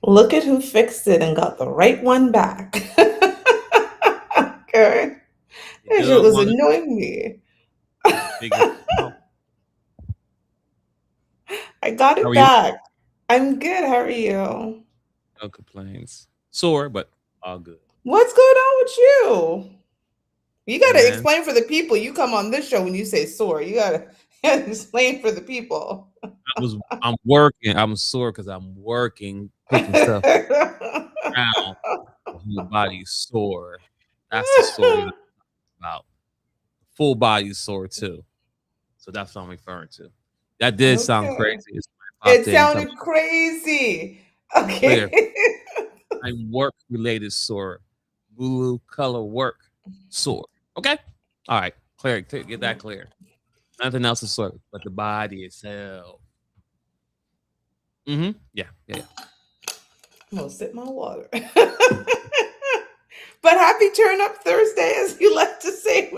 Look at who fixed it and got the right one back. Okay. You That do shit it was once, annoying me. you figure it out. I got How it are you? back. I'm good. How are you? No complaints. Sore, but all good. What's going on with you? You Hey got to man, explain for the people. You come on this show when you say sore. You got to explain for the people. I'm working. I'm sore because I'm working, picking stuff around. My whole body's sore. That's the sore that I'm about. Full body sore too. So that's what I'm referring to. That did sound crazy. Okay. It's popped It in. Talk sounded crazy. clear. Okay. I work related sore. Blue color work sore. Okay. All right. Clear. Get that clear. Nothing else is sore, but the body itself. Yeah. Yeah. Yeah. I'm gonna sip my water. But happy Turn Up Thursday, as you like to say.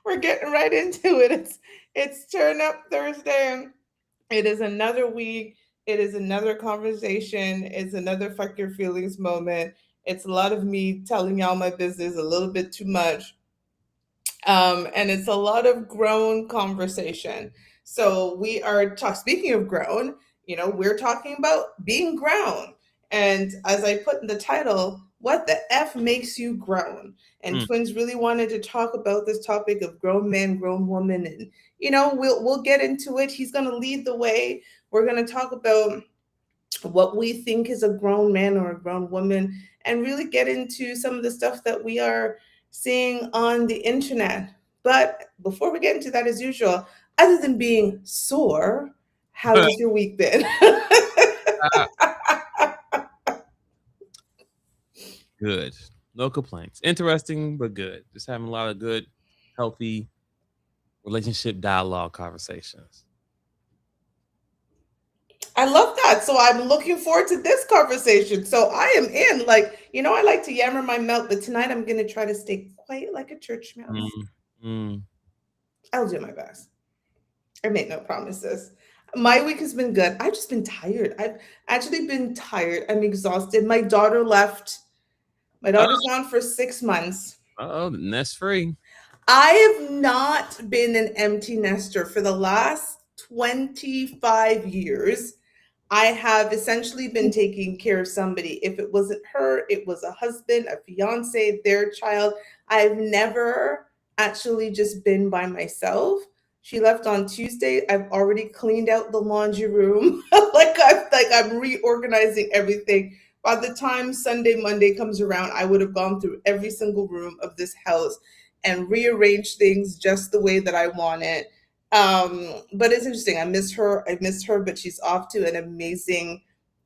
We're getting right into it. It's Turn Up Thursday. It is another week. It is another conversation. It's another fuck your feelings moment. It's a lot of me telling y'all my business a little bit too much. And it's a lot of grown conversation. So we are speaking of grown, we're talking about being grown. And as I put in the title, what the F makes you grown? And Mm. twins really wanted to talk about this topic of grown men, grown woman, and we'll get into it. He's gonna lead the way. We're gonna talk about what we think is a grown man or a grown woman, and really get into some of the stuff that we are seeing on the internet. But before we get into that, as usual, other than being sore, how has your week been? Ah, good. No complaints. Interesting, but good. Just having a lot of good, healthy relationship dialogue conversations. I love that. So I'm looking forward to this conversation. So I am in. I like to yammer my mouth, but tonight I'm going to try to stay quiet like a church mouse. Mm, mm. I'll do my best. I make no promises. My week has been good. I've just been tired. I've actually been tired. I'm exhausted. My daughter left. My Oh, daughter's gone for 6 months. oh, nest free. I have not been an empty nester for the last 25 years. I have essentially been taking care of somebody. If it wasn't her, it was a husband, a fiance, their child. I've never actually just been by myself. She left on Tuesday. I've already cleaned out the laundry room. I'm reorganizing everything. By the time Sunday, Monday comes around, I would have gone through every single room of this house and rearranged things just the way that I want it. But it's interesting. I miss her. I missed her, but she's off to an amazing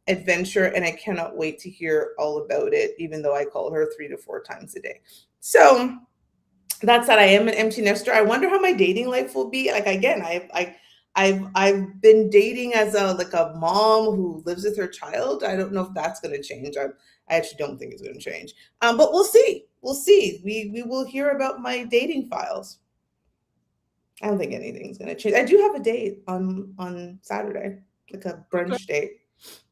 adventure, and I cannot wait to hear all about it, even though I call her 3 to 4 times a day. So that said, I am an empty nester. I wonder how my dating life will be. Like again, I've been dating as a mom who lives with her child. I don't know if that's going to change. I actually don't think it's going to change. But we'll see. We'll see. We will hear about my dating files. I don't think anything's gonna change. I do have a date on Saturday, like a Okay. brunch date.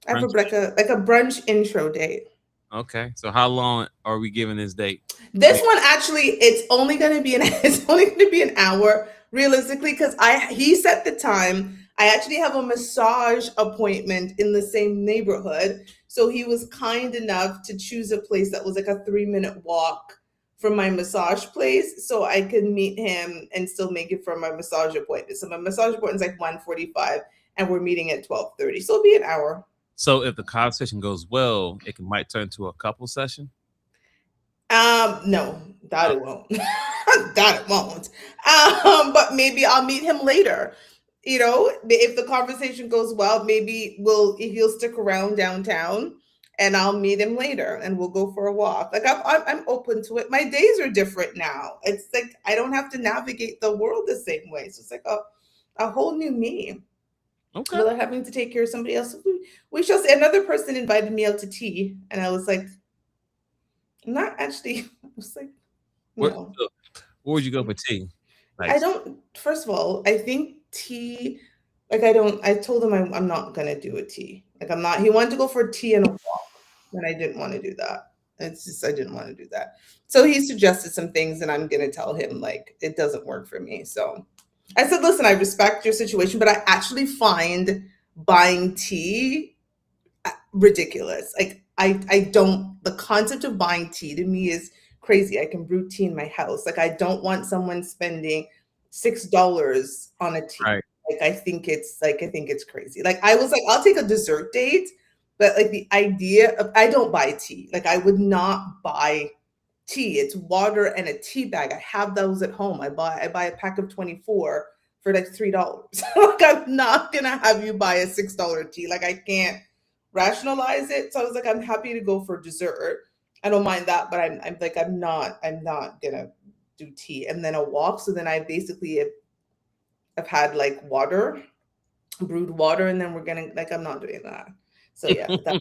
I have Brunch like a brunch intro date. Okay. So how long are we giving this date? This We- one actually, it's only gonna be an it's only gonna be an hour realistically because I he set the time. I actually have a massage appointment in the same neighborhood, so he was kind enough to choose a place that was like a 3 minute walk from my massage place, so I could meet him and still make it for my massage appointment. So my massage appointment is like 1:45, and we're meeting at 12:30, so it'll be an hour. So if the conversation goes well, might turn to a couple session. No, that Uh, it won't. That it won't. But maybe I'll meet him later. If the conversation goes well, maybe he'll stick around downtown, and I'll meet him later, and we'll go for a walk. Like I'm open to it. My days are different now. It's like I don't have to navigate the world the same way. So it's like a whole new me okay. without having to take care of somebody else. We shall see. Another person invited me out to tea, and I was like, not actually. I was like, Where, no. where would you go for tea? I Like, don't. First of all, I think tea. Like I don't. I told him I'm not gonna do a tea. Like I'm not. He wanted to go for tea and a walk. And I didn't want to do that. It's just, I didn't want to do that. So he suggested some things, and I'm going to tell him, like, it doesn't work for me. So I said, listen, I respect your situation, but I actually find buying tea ridiculous. Like, I don't, the concept of buying tea to me is crazy. I can brew tea in my house. Like, I don't want someone spending $6 on a tea. Right. Like, I think it's crazy. Like, I was like, I'll take a dessert date, but like the idea of, I don't buy tea. Like, I would not buy tea. It's water and a tea bag. I have those at home. I buy a pack of 24 for like $3. Like, I'm not gonna have you buy a $6 tea. Like, I can't rationalize it. So I was like, I'm happy to go for dessert. I don't mind that, but I'm like, I'm not gonna do tea. And then a walk. So then I basically have had like water, brewed water, and then we're gonna, like, I'm not doing that. So yeah, that,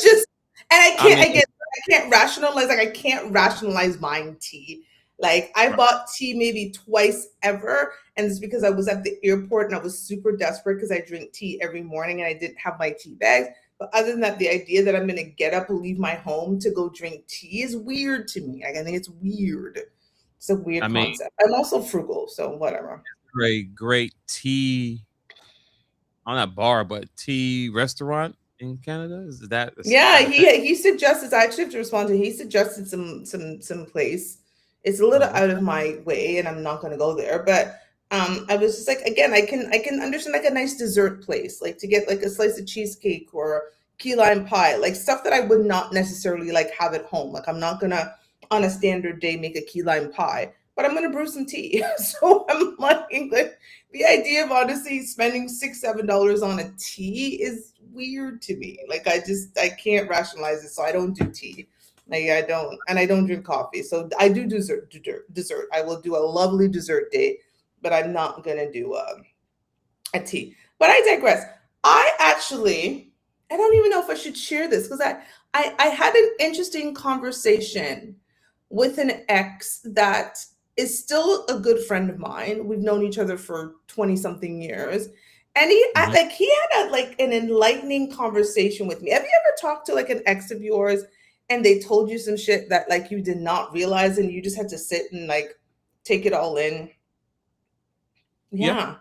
just, and I can't rationalize, like, I can't rationalize buying tea. Like, I bought tea maybe twice ever, and it's because I was at the airport and I was super desperate because I drink tea every morning and I didn't have my tea bags. But other than that, the idea that I'm gonna get up and leave my home to go drink tea is weird to me. Like, I think it's weird. It's a weird concept. I'm also frugal, so whatever. Great tea, on that bar, but tea restaurant in Canada. Is that? Yeah, he suggested. I actually have to respond to. He suggested some place. It's a little out of my way, and I'm not going to go there. But I was just like, again, I can understand like a nice dessert place, like to get like a slice of cheesecake or key lime pie, like stuff that I would not necessarily like have at home. Like, I'm not gonna on a standard day make a key lime pie, but I'm gonna brew some tea. So I'm like the idea of honestly spending $6-7 on a tea is weird to me. Like, I can't rationalize it, so I don't do tea. Like, I don't drink coffee. So I do dessert. I will do a lovely dessert date, but I'm not gonna do a tea. But I digress. I don't even know if I should share this because I had an interesting conversation with an ex that is still a good friend of mine. We've known each other for 20 something years. And he had an enlightening conversation with me. Have you ever talked to like an ex of yours and they told you some shit that like you did not realize and you just had to sit and like take it all in? Yeah.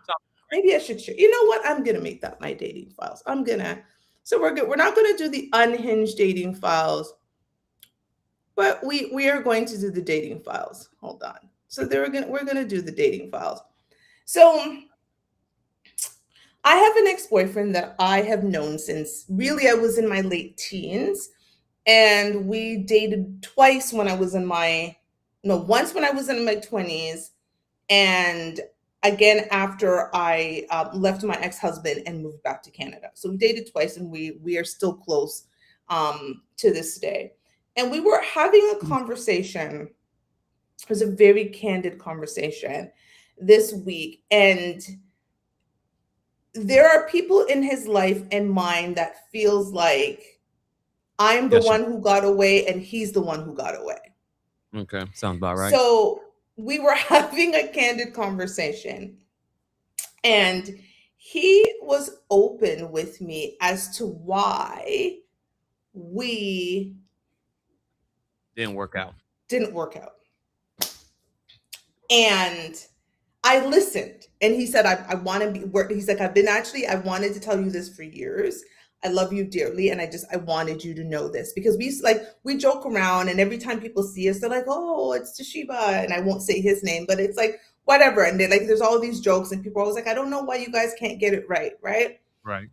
Maybe I should share. You know what? I'm gonna make that my dating files. So we're good. We're not gonna do the unhinged dating files, but we are going to do the dating files. Hold on. So we're gonna do the dating files. So I have an ex-boyfriend that I have known since really I was in my late teens, and we dated twice when I was once when I was in my 20s, and again after I left my ex-husband and moved back to Canada. So we dated twice, and we are still close to this day. And we were having a conversation. It was a very candid conversation this week, and there are people in his life and mine that feels like I'm the one who got away and he's the one who got away. Okay, sounds about right. So we were having a candid conversation, and he was open with me as to why we didn't work out. And I listened, and he said, I want to be work. He's like, I wanted to tell you this for years. I love you dearly. And I wanted you to know this because we joke around, and every time people see us, they're like, oh, it's Toshiba. And I won't say his name, but it's like, whatever. And there's all these jokes, and people are always like, I don't know why you guys can't get it right. Right. Right.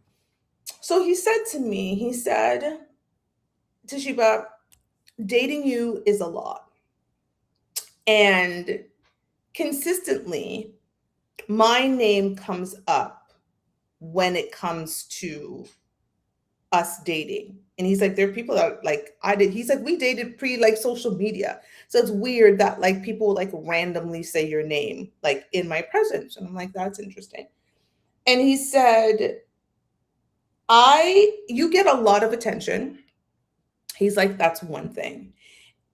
So he said to me, Toshiba, dating you is a lot. And consistently, my name comes up when it comes to us dating. And he's like, there are people that he's like, we dated pre social media. So it's weird that like people like randomly say your name like in my presence. And I'm like, that's interesting. And he said, you get a lot of attention. He's like, that's one thing.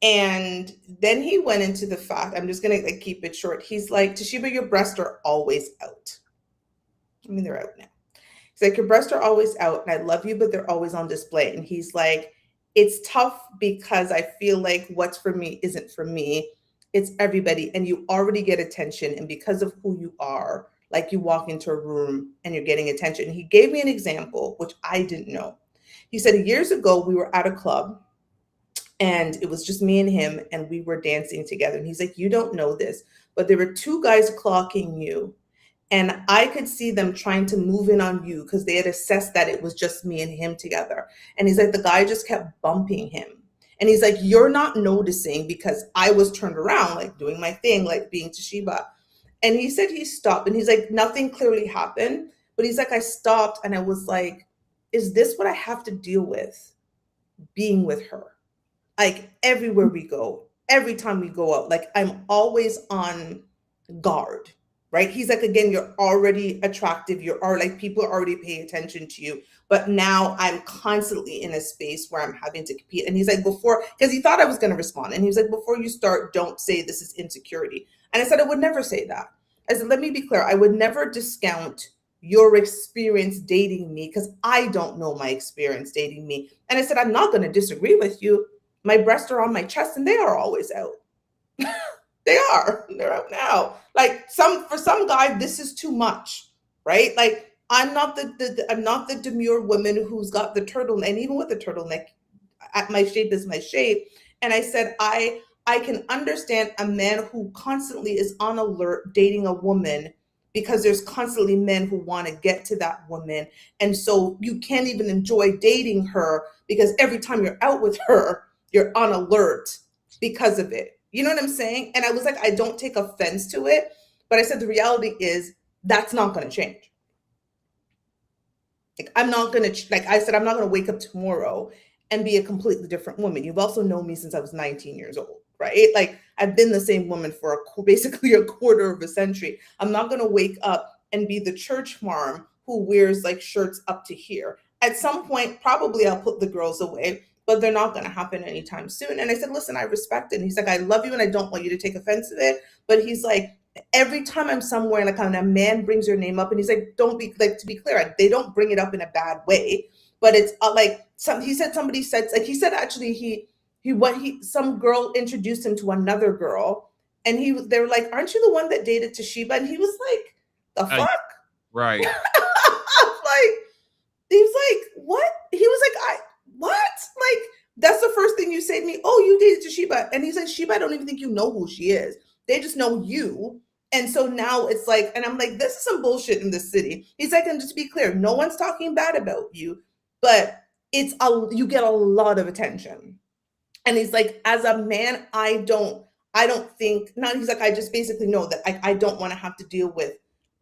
And then he went into the fact, I'm just going to keep it short. He's like, Toshiba, your breasts are always out. I mean, they're out now. He's like, your breasts are always out, and I love you, but they're always on display. And he's like, it's tough because I feel like what's for me isn't for me. It's everybody, and you already get attention. And because of who you are, like you walk into a room and you're getting attention. He gave me an example, which I didn't know. He said years ago, we were at a club and it was just me and him, and we were dancing together. And he's like, "You don't know this, but there were two guys clocking you, and I could see them trying to move in on you because they had assessed that it was just me and him together." And he's like, "The guy just kept bumping him." And he's like, "You're not noticing because I was turned around, like doing my thing, like being Toshiba." And he said he stopped, and he's like, nothing clearly happened. But he's like, I stopped and I was like, is this what I have to deal with being with her? Like everywhere we go, every time we go out, like I'm always on guard, right? He's like, again, you're already attractive. You're already like people already pay attention to you. But now I'm constantly in a space where I'm having to compete. And he's like, before, because he thought I was going to respond. And he was like, before you start, don't say this is insecurity. And I said, I would never say that. I said, let me be clear. I would never discount your experience dating me because I don't know my experience dating me. And I said, I'm not going to disagree with you. My breasts are on my chest and they are always out. They are. They're out now. Like for some guy, this is too much, right? Like I'm not I'm not the demure woman who's got the turtleneck. And even with the turtleneck, my shape is my shape. And I said, I can understand a man who constantly is on alert dating a woman because there's constantly men who want to get to that woman. And so you can't even enjoy dating her because every time you're out with her, you're on alert because of it. You know what I'm saying? And I was like, I don't take offense to it. But I said, the reality is that's not going to change. Like, I'm not going to, like I said, I'm not going to wake up tomorrow and be a completely different woman. You've also known me since I was 19 years old, right? Like I've been the same woman for basically a quarter of a century. I'm not going to wake up and be the church mom who wears like shirts up to here. At some point, probably I'll put the girls away, but they're not going to happen anytime soon. And I said, listen, I respect it. And he's like, I love you and I don't want you to take offense to it. But he's like, every time I'm somewhere, like when a man brings your name up, and he's like, don't be like, to be clear, they don't bring it up in a bad way, but it's like he said, somebody said, like he said, actually, some girl introduced him to another girl, and they were like, aren't you the one that dated Toshiba? And he was like, the fuck? Right. Like, he was like, what? He was like, what? Like, that's the first thing you say to me. Oh, you dated Toshiba. And he said, Sheba, I don't even think you know who she is. They just know you. And so now it's like, and I'm like, this is some bullshit in this city. He's like, and just to be clear, no one's talking bad about you, but you get a lot of attention. And he's like, as a man, I don't think, no, he's like, I just basically know that I don't want to have to deal with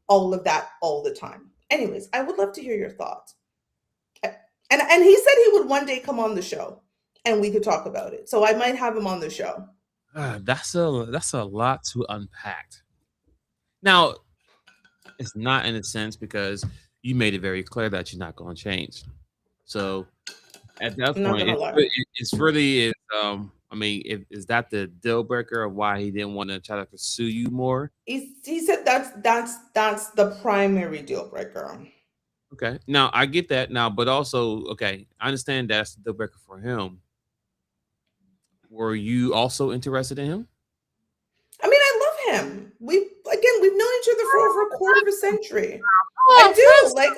all of that all the time. Anyways, I would love to hear your thoughts. And he said he would one day come on the show and we could talk about it. So I might have him on the show. That's a lot to unpack. Now, it's not in a sense because you made it very clear that you're not going to change. So at that point, it's really I mean, is that the deal breaker of why he didn't want to try to pursue you more? He said that's the primary deal breaker. Okay. Now I get that now, but also, okay, I understand that's the deal breaker for him. Were you also interested in him? I mean, I love him. We've known each other for over a quarter of a century. I do. Like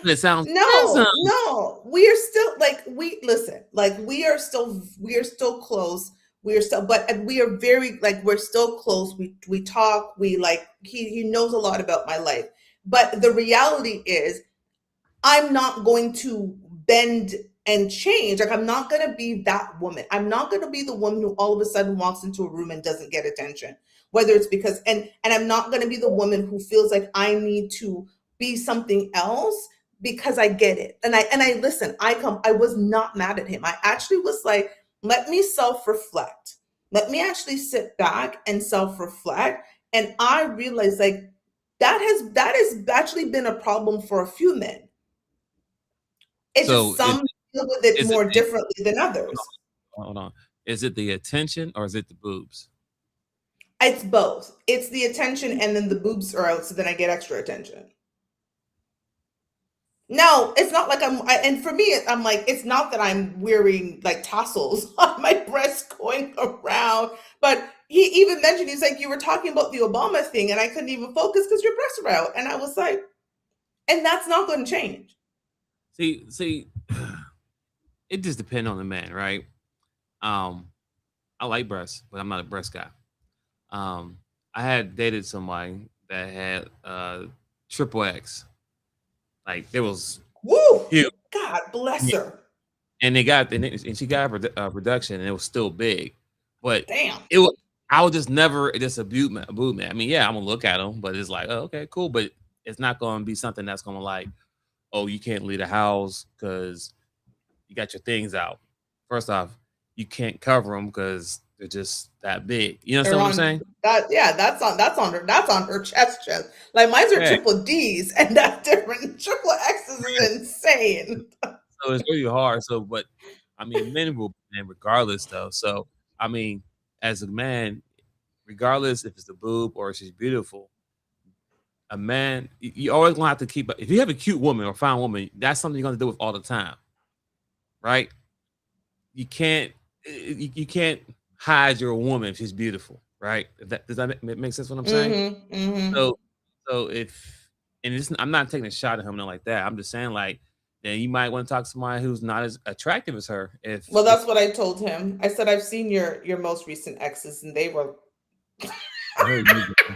it sounds no. We are still like we are still close. We are still, but we are very like we're still close. We talk. We like he knows a lot about my life. But the reality is, I'm not going to bend and change. Like I'm not going to be that woman. I'm not going to be the woman who all of a sudden walks into a room and doesn't get attention. Whether it's because and I'm not going to be the woman who feels like I need to be something else because I get it. And I listen, I was not mad at him. I actually was like, let me self-reflect. Let me actually sit back and self-reflect. And I realized like that has actually been a problem for a few men. It's so just some deal with it more differently than others. Hold on. Is it the attention or is it the boobs? It's both. It's the attention and then the boobs are out, so then I get extra attention. No, it's not like and for me, I'm like, it's not that I'm wearing like tassels on my breast going around. But he even mentioned, he's like, you were talking about the Obama thing, and I couldn't even focus because your breasts were out. And I was like, and that's not going to change. See, it just depends on the man, right? Um, I like breasts, but I'm not a breast guy. Um, I had dated somebody that had triple X. Like there was Woo! huge, God bless her. and they got and she got a reduction, and it was still big, but Damn. it was. I was just never just a boot man. I mean, yeah, I'm gonna look at them, but it's like, oh, okay, cool, but it's not gonna be something that's gonna like, oh, you can't leave the house because you got your things out. First off, you can't cover them because they're just that big. You They're understand what I'm on saying? that. Yeah, that's on her chest. Like mine's are Yeah. triple D's, and that's different. Triple X's is insane. So it's really hard. So, but I mean, men will, and regardless though. So, I mean, as a man, regardless if it's the boob or if she's beautiful, a man, you always gonna have to keep. If you have a cute woman or fine woman, that's something you're gonna deal with all the time, right? You can't, you can't hide your woman if she's beautiful, right? Does that make sense? What I'm saying? Mm-hmm. Mm-hmm. So, so if and it's, I'm not taking a shot at him, nothing like that. I'm just saying, like, then you might want to talk to somebody who's not as attractive as her. Well, If that's what I told him. I said I've seen your most recent exes, and they were oh, here you go.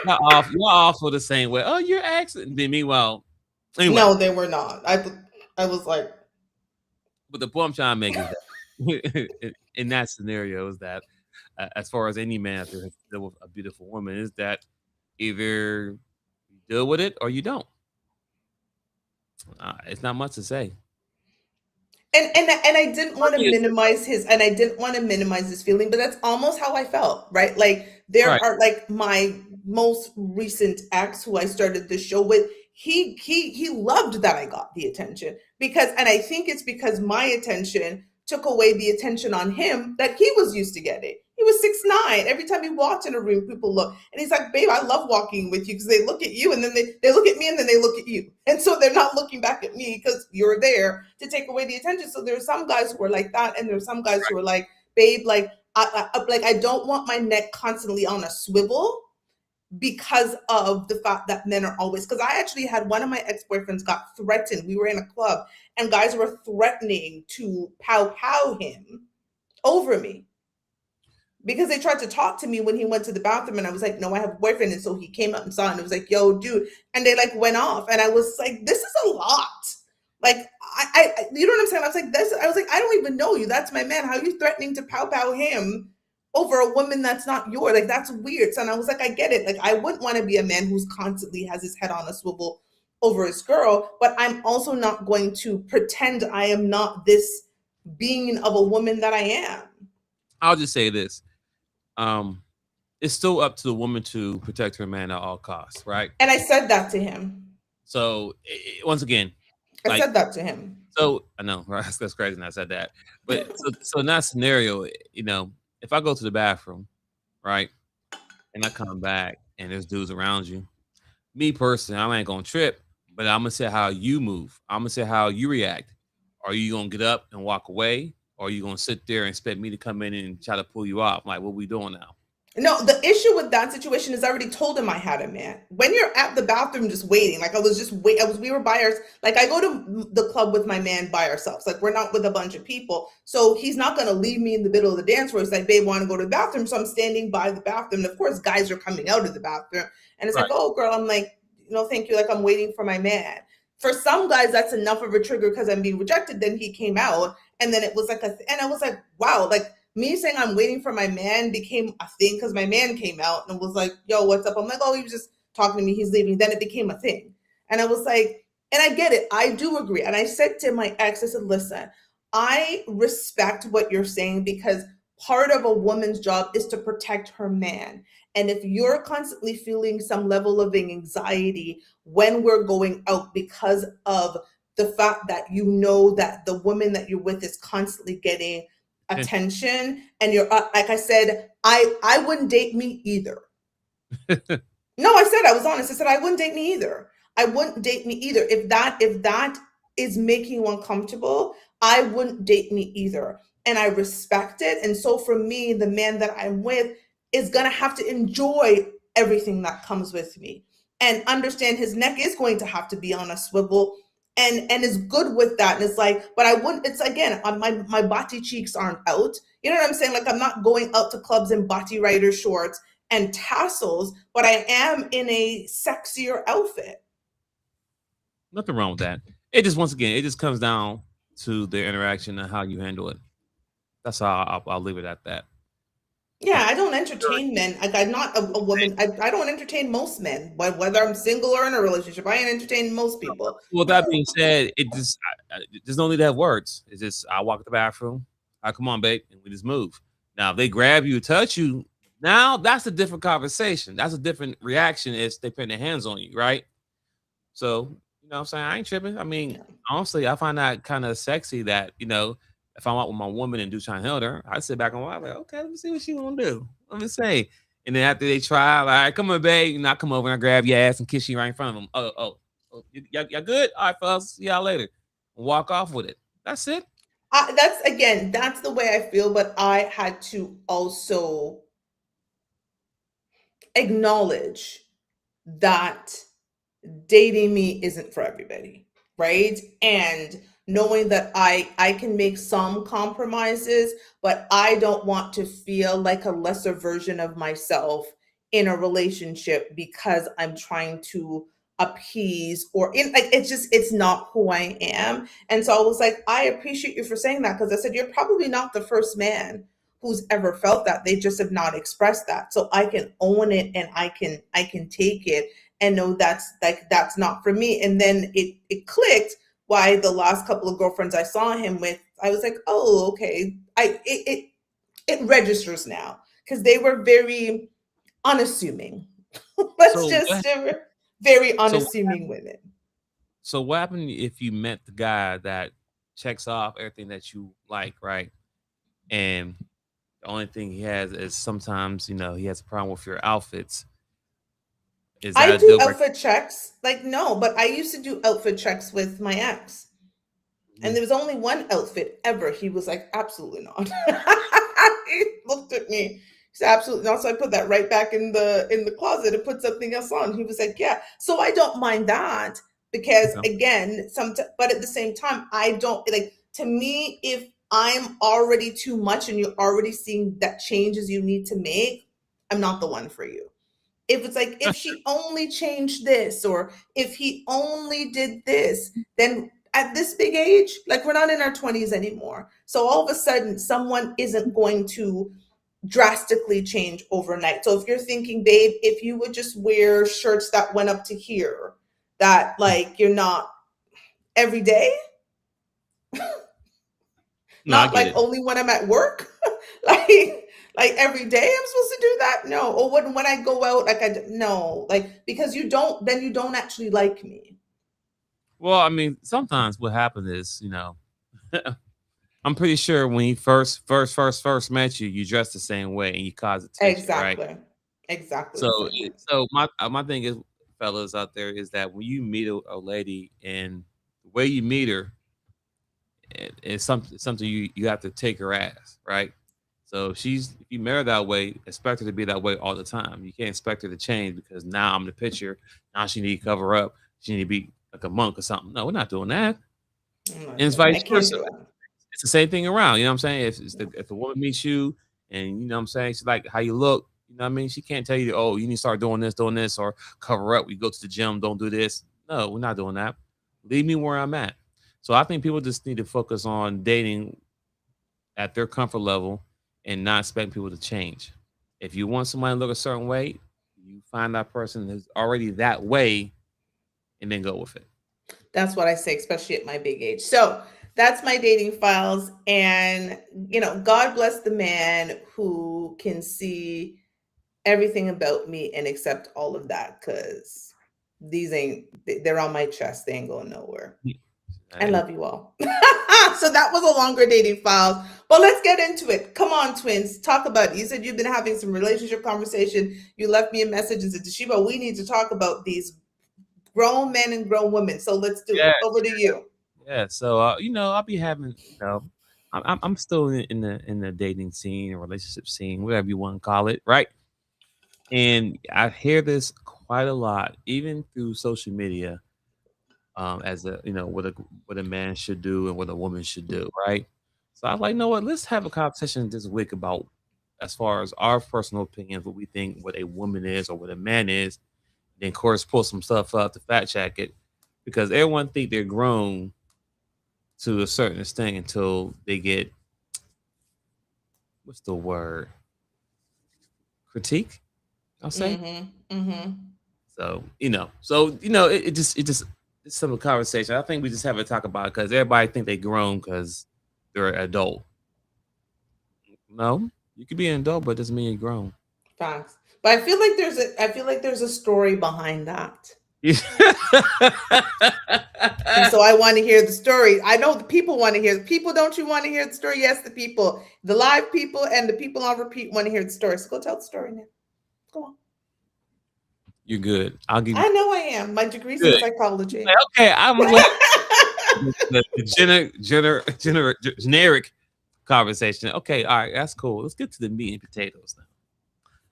Y'all all feel the same way. Oh, you're accent. Then meanwhile, anyway, no, they were not. I was like, but the point I'm trying to make is that in that scenario is that as far as any man out there has to deal with a beautiful woman, is that either you deal with it or you don't. It's not much to say. and I didn't For want to me, it's minimize his and I didn't want to minimize his feeling, but that's almost how I felt, right? Like right. there are like my most recent ex who I started the show with, he loved that I got the attention because and I think it's because my attention took away the attention on him that he was used to getting. He was 6'9". Every time he walked in a room, people look. And he's like, babe, I love walking with you because they look at you and then they look at me and then they look at you. And so they're not looking back at me because you're there to take away the attention. So there's some guys who are like that. And there's some guys who are like, babe, like, I don't want my neck constantly on a swivel because of the fact that men are always because I actually had one of my ex-boyfriends got threatened. We were in a club and guys were threatening to pow him over me because they tried to talk to me when he went to the bathroom and I was like, no, I have a boyfriend. And so he came up and saw and it was like, yo, dude. And they like went off. And I was like, this is a lot. Like you know what I'm saying? I was like, this, I was like, I don't even know you. That's my man. How are you threatening to pow him over a woman that's not yours? Like, that's weird. So, and I was like, I get it. Like, I wouldn't want to be a man who's constantly has his head on a swivel over his girl, but I'm also not going to pretend I am not this being of a woman that I am. I'll just say this. Um, it's still up to the woman to protect her man at all costs, right? And I said that to him. So once again, I like, said that to him. so I know, right? That's crazy. And I said that, but so in that scenario, you know, if I go to the bathroom, right, and I come back and there's dudes around you, me personally, I ain't gonna trip, but I'm gonna say how you move. I'm gonna say how you react. Are you gonna get up and walk away, or are you gonna sit there and expect me to come in and try to pull you off? Like, what we doing now? No, the issue with that situation is I already told him I had a man. When you're at the bathroom just waiting, like I was just wait, I was we were by our like I go to the club with my man by ourselves. Like we're not with a bunch of people. So he's not gonna leave me in the middle of the dance floor. He's like, babe, want to go to the bathroom. So I'm standing by the bathroom. And of course, guys are coming out of the bathroom. And it's like, Right. oh girl, I'm like, no, thank you. Like I'm waiting for my man. For some guys, that's enough of a trigger because I'm being rejected. Then he came out and then it was like and I was like, wow, like me saying I'm waiting for my man became a thing because my man came out and was like, yo, what's up? I'm like, oh, he was just talking to me. He's leaving. Then it became a thing. And I was like, and I get it. I do agree. And I said to my ex, I said, listen, I respect what you're saying because part of a woman's job is to protect her man. And if you're constantly feeling some level of anxiety when we're going out because of the fact that you know that the woman that you're with is constantly getting attention and you're like I said, I wouldn't date me either. No, I said I was honest. I said I wouldn't date me either. I wouldn't date me either. If that is making you uncomfortable, I wouldn't date me either. And I respect it. And so for me, the man that I'm with is gonna have to enjoy everything that comes with me and understand his neck is going to have to be on a swivel and is good with that. And it's like, but I wouldn't, it's again, my body cheeks aren't out. You know what I'm saying? Like I'm not going out to clubs in body rider shorts and tassels, but I am in a sexier outfit. Nothing wrong with that. It just once again, it just comes down to the interaction and how you handle it. That's how I'll leave it at that. Yeah, I don't entertain men. Like I'm not a woman. I don't entertain most men, whether I'm single or in a relationship. I ain't entertain most people. Well, that being said, it just there's no need to have words. It's just I walk to the bathroom. I come on, babe, and we just move. Now, if they grab you, touch you, now that's a different conversation. That's a different reaction if they put their hands on you, right? So, you know what I'm saying? I ain't tripping. I mean, Yeah. honestly, I find that kind of sexy that, if I'm out with my woman and do trying to hold her, I sit back and watch, like, okay, let me see what she gonna do. Let me say. And then after they try, like, come on, babe, and I come over and I grab your ass and kiss you right in front of them. Y'all good? All right, fellas, see y'all later. Walk off with it. That's it. That's the way I feel, but I had to also acknowledge that dating me isn't for everybody, right? And knowing that I can make some compromises, but I don't want to feel like a lesser version of myself in a relationship because I'm trying to appease or in like it's not who I am. And so I was like, I appreciate you for saying that because I said you're probably not the first man who's ever felt that. They just have not expressed that. So I can own it and I can take it and know that's not for me. And then it clicked why the last couple of girlfriends I saw him with, I was like, oh, okay. It registers now because they were very unassuming. Let's So just what say we're very so unassuming women. so what happened if you met the guy that checks off everything that you like, right? And the only thing he has is sometimes, he has a problem with your outfits. Is that I a do deal breaker? outfit checks. Like, no, but I used to do outfit checks with my ex. And Mhm. there was only one outfit ever. He was like, absolutely not. He looked at me. He said, absolutely not. So I put that right back in the closet and put something else on. He was like, yeah. So I don't mind that because Okay. again, but at the same time, I don't like to me, if I'm already too much and you're already seeing that changes you need to make, I'm not the one for you. If it's like if she only changed this or if he only did this, then at this big age, like we're not in our 20s anymore. So all of a sudden someone isn't going to drastically change overnight. So if you're thinking, babe, if you would just wear shirts that went up to here, that like you're not every day, No, I not get like it. only when I'm at work, like every day I'm supposed to do that. No, or when I go out, like no, like because you don't actually like me. Well, I mean, sometimes what happens is, I'm pretty sure when he first met you, you dressed the same way and you caused attention, right? Exactly, exactly So, the same way. my thing is, fellas out there, is that when you meet a lady and the way you meet her, it's something you have to take her as, right? So if you marry that way, expect her to be that way all the time. You can't expect her to change because now I'm the picture. Now she need to cover up. She need to be like a monk or something. No, we're not doing that. I'm not And it's doing that. I vice can't versa. do it. It's the same thing around. You know what I'm saying? Yeah. If the woman meets you and, what I'm saying, she's like how you look, you know what I mean? She can't tell you, oh, you need to start doing this, or cover up. We go to the gym, don't do this. No, we're not doing that. Leave me where I'm at. So I think people just need to focus on dating at their comfort level and not expect people to change. If you want somebody to look a certain way, you find that person who's already that way and then go with it. That's what I say, especially at my big age. So that's my dating files. And, God bless the man who can see everything about me and accept all of that because they're on my chest. They ain't going nowhere. I Hey, love you all. So that was a longer dating file, but let's get into it. Come on, twins, talk about it. You said you've been having some relationship conversation. You left me a message and said, Toshiba, we need to talk about these grown men and grown women. So let's do it. Yeah, Over to you. yeah. So I'll be having, I'm still in the dating scene or relationship scene, whatever you want to call it, right? And I hear this quite a lot, even through social media, as a what a man should do and what a woman should do, right? So I was like, you know what? Let's have a conversation this week about as far as our personal opinions, what we think what a woman is or what a man is. Then, of course, pull some stuff up to fact check it, because everyone think they're grown to a certain extent until they get, what's the word, critique, I'll say. Mm-hmm. Mm-hmm. So it just it's some conversation. I think we just have to talk about it because everybody think they grown because they're adult. No, you could be an adult, but it doesn't mean you're grown. Facts. But I feel like there's a story behind that. And so I want to hear the story. I know the people want to hear. People, don't you want to hear the story? Yes, the people, the live people, and the people on repeat want to hear the story. So go tell the story now. Go on. You're good. I'll give you. I know I am. My degree's in Good. psychology. Okay, I'm the generic conversation. Okay, all right, that's cool. Let's get to the meat and potatoes now.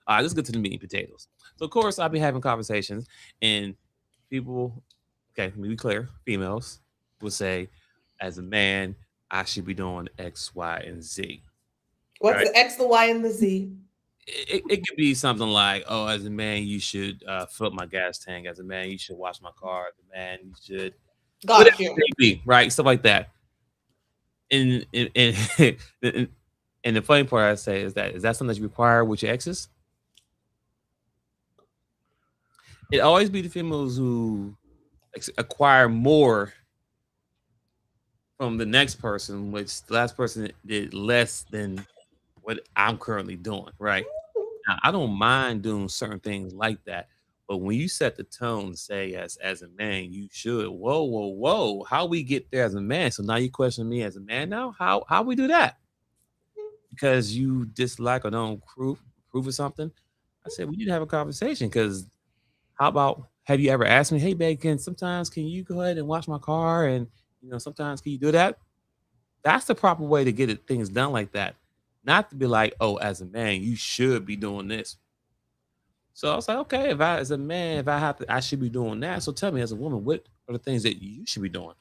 All right, let's get to the meat and potatoes. So, of course, I'll be having conversations, and people, okay, let me be clear, females will say, as a man, I should be doing X, Y, and Z. What's Right? the X, the Y, and the Z? It could be something like, oh, as a man, you should fill up my gas tank. As a man, you should wash my car. As a man, you should whatever Got it you. may be, right? Stuff like that. And and the funny part I say is that something that you require with your exes? It always be the females who acquire more from the next person, which the last person did less than what I'm currently doing, right? Now, I don't mind doing certain things like that, but when you set the tone, say as a man, you should. Whoa, whoa, whoa! How we get there as a man? So now you question me as a man now? How we do that? Because you dislike or don't approve of something? I said we need to have a conversation. Because how about, have you ever asked me, hey, babe, can you go ahead and wash my car? And sometimes can you do that? That's the proper way to get things done like that. Not to be like, oh, as a man, you should be doing this. So I was like, okay, if I as a man, if I have to, I should be doing that. So tell me, as a woman, what are the things that you should be doing?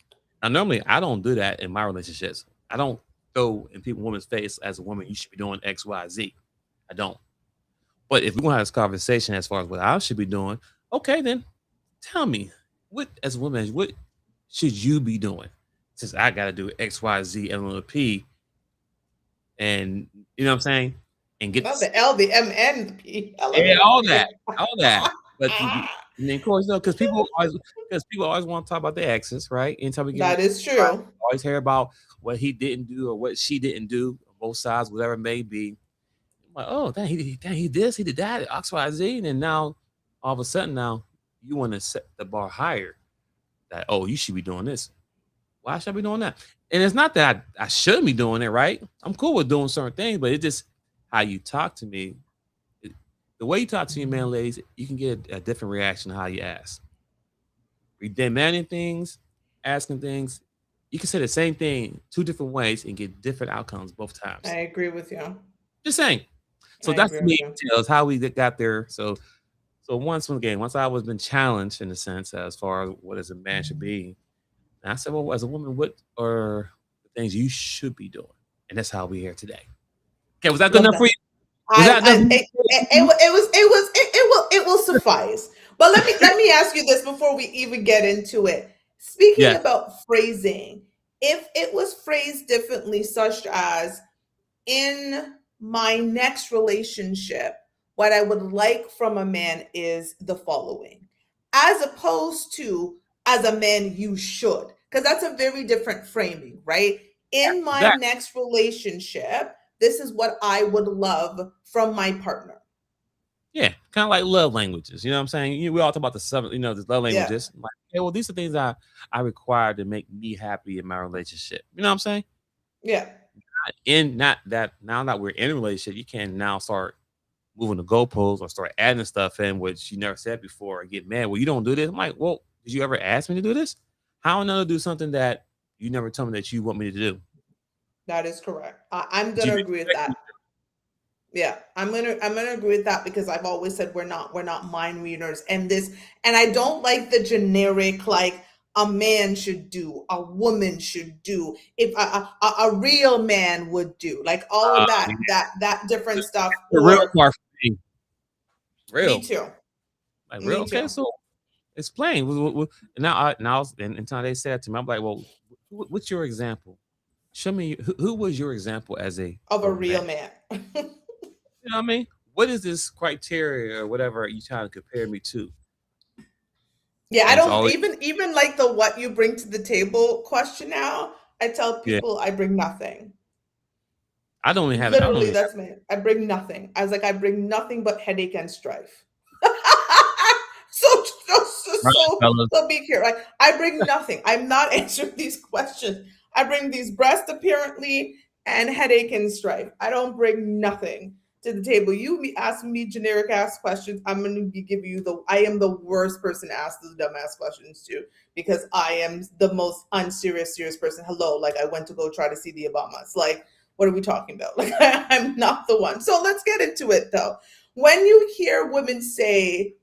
Now, normally I don't do that in my relationships. I don't throw in women's face as a woman, you should be doing X, Y, Z. I don't. But if we're gonna have this conversation as far as what I should be doing, okay, then tell me, what as a woman, what should you be doing? Since I gotta do X, Y, Z, L, and P, and you know what I'm saying? And get Not the L, the M, and the P. yeah, all that. But and then of course, because people always want to talk about their exes, right? Anytime we get That is true. always hear about what he didn't do or what she didn't do, on both sides, whatever it may be. I'm like, oh, dang, he did this, he did that, X, Y, Z, and then now all of a sudden now you want to set the bar higher. That, oh, you should be doing this. Why should I be doing that? And it's not that I shouldn't be doing it, right? I'm cool with doing certain things, but it's just how you talk to me. The way you talk to your man, ladies, you can get a different reaction to how you ask. Demanding things, asking things, you can say the same thing two different ways and get different outcomes both times. I agree with you. Just saying. So I that's agree the with main you. details, how we got there. So once I was been challenged in a sense as far as what as a man should be, and I said, well, as a woman, what are the things you should be doing? And that's how we're here today. Okay, was that good Love enough for that. you? Was that enough? It will suffice. But let me ask you this before we even get into it. Speaking Yeah. about phrasing, if it was phrased differently, such as, in my next relationship, what I would like from a man is the following, as opposed to, as a man, you should, because that's a very different framing, right? In my Exactly. next relationship, this is what I would love from my partner. Yeah, kind of like love languages. You know what I'm saying? We all talk about the seven, the love Yeah, languages. Like, okay, well, these are things I require to make me happy in my relationship. You know what I'm saying? yeah. In not that now that we're in a relationship, you can now start moving the goalposts or start adding stuff in which you never said before and get mad. Well, you don't do this. I'm like, well, Did you ever ask me to do this? How am I gonna do something that you never told me that you want me to do? That is correct. I'm Did you gonna agree with expect me that. Yeah, I'm gonna agree with that because I've always said we're not mind readers, and I don't like the generic like a man should do, a woman should do, if a real man would do, like all of yeah, that different stuff. the real Or part for me. me Real. too, Like real. me Okay, too. so explain. And now they said to me, I'm like, well, what's your example? Show me who was your example as a Of a grown man. real man. You know what I mean? What is this criteria or whatever you trying to compare me to? Yeah, I And it's don't always even like the what you bring to the table question now. I tell yeah. people I bring nothing. I don't even have it. I don't Literally, even have that's me. I bring nothing. I was like, I bring nothing but headache and strife. right, fellas. So be clear. Like, I bring nothing. I'm not answering these questions. I bring these breasts apparently and headache and strife. I don't bring nothing to the table. Ask me generic ass questions. I'm gonna be give you the. I am the worst person to ask those dumb ass questions to because I am the most unserious serious person. Hello, like I went to go try to see the Obamas. Like, what are we talking about? Like, I'm not the one. So let's get into it though. When you hear women say,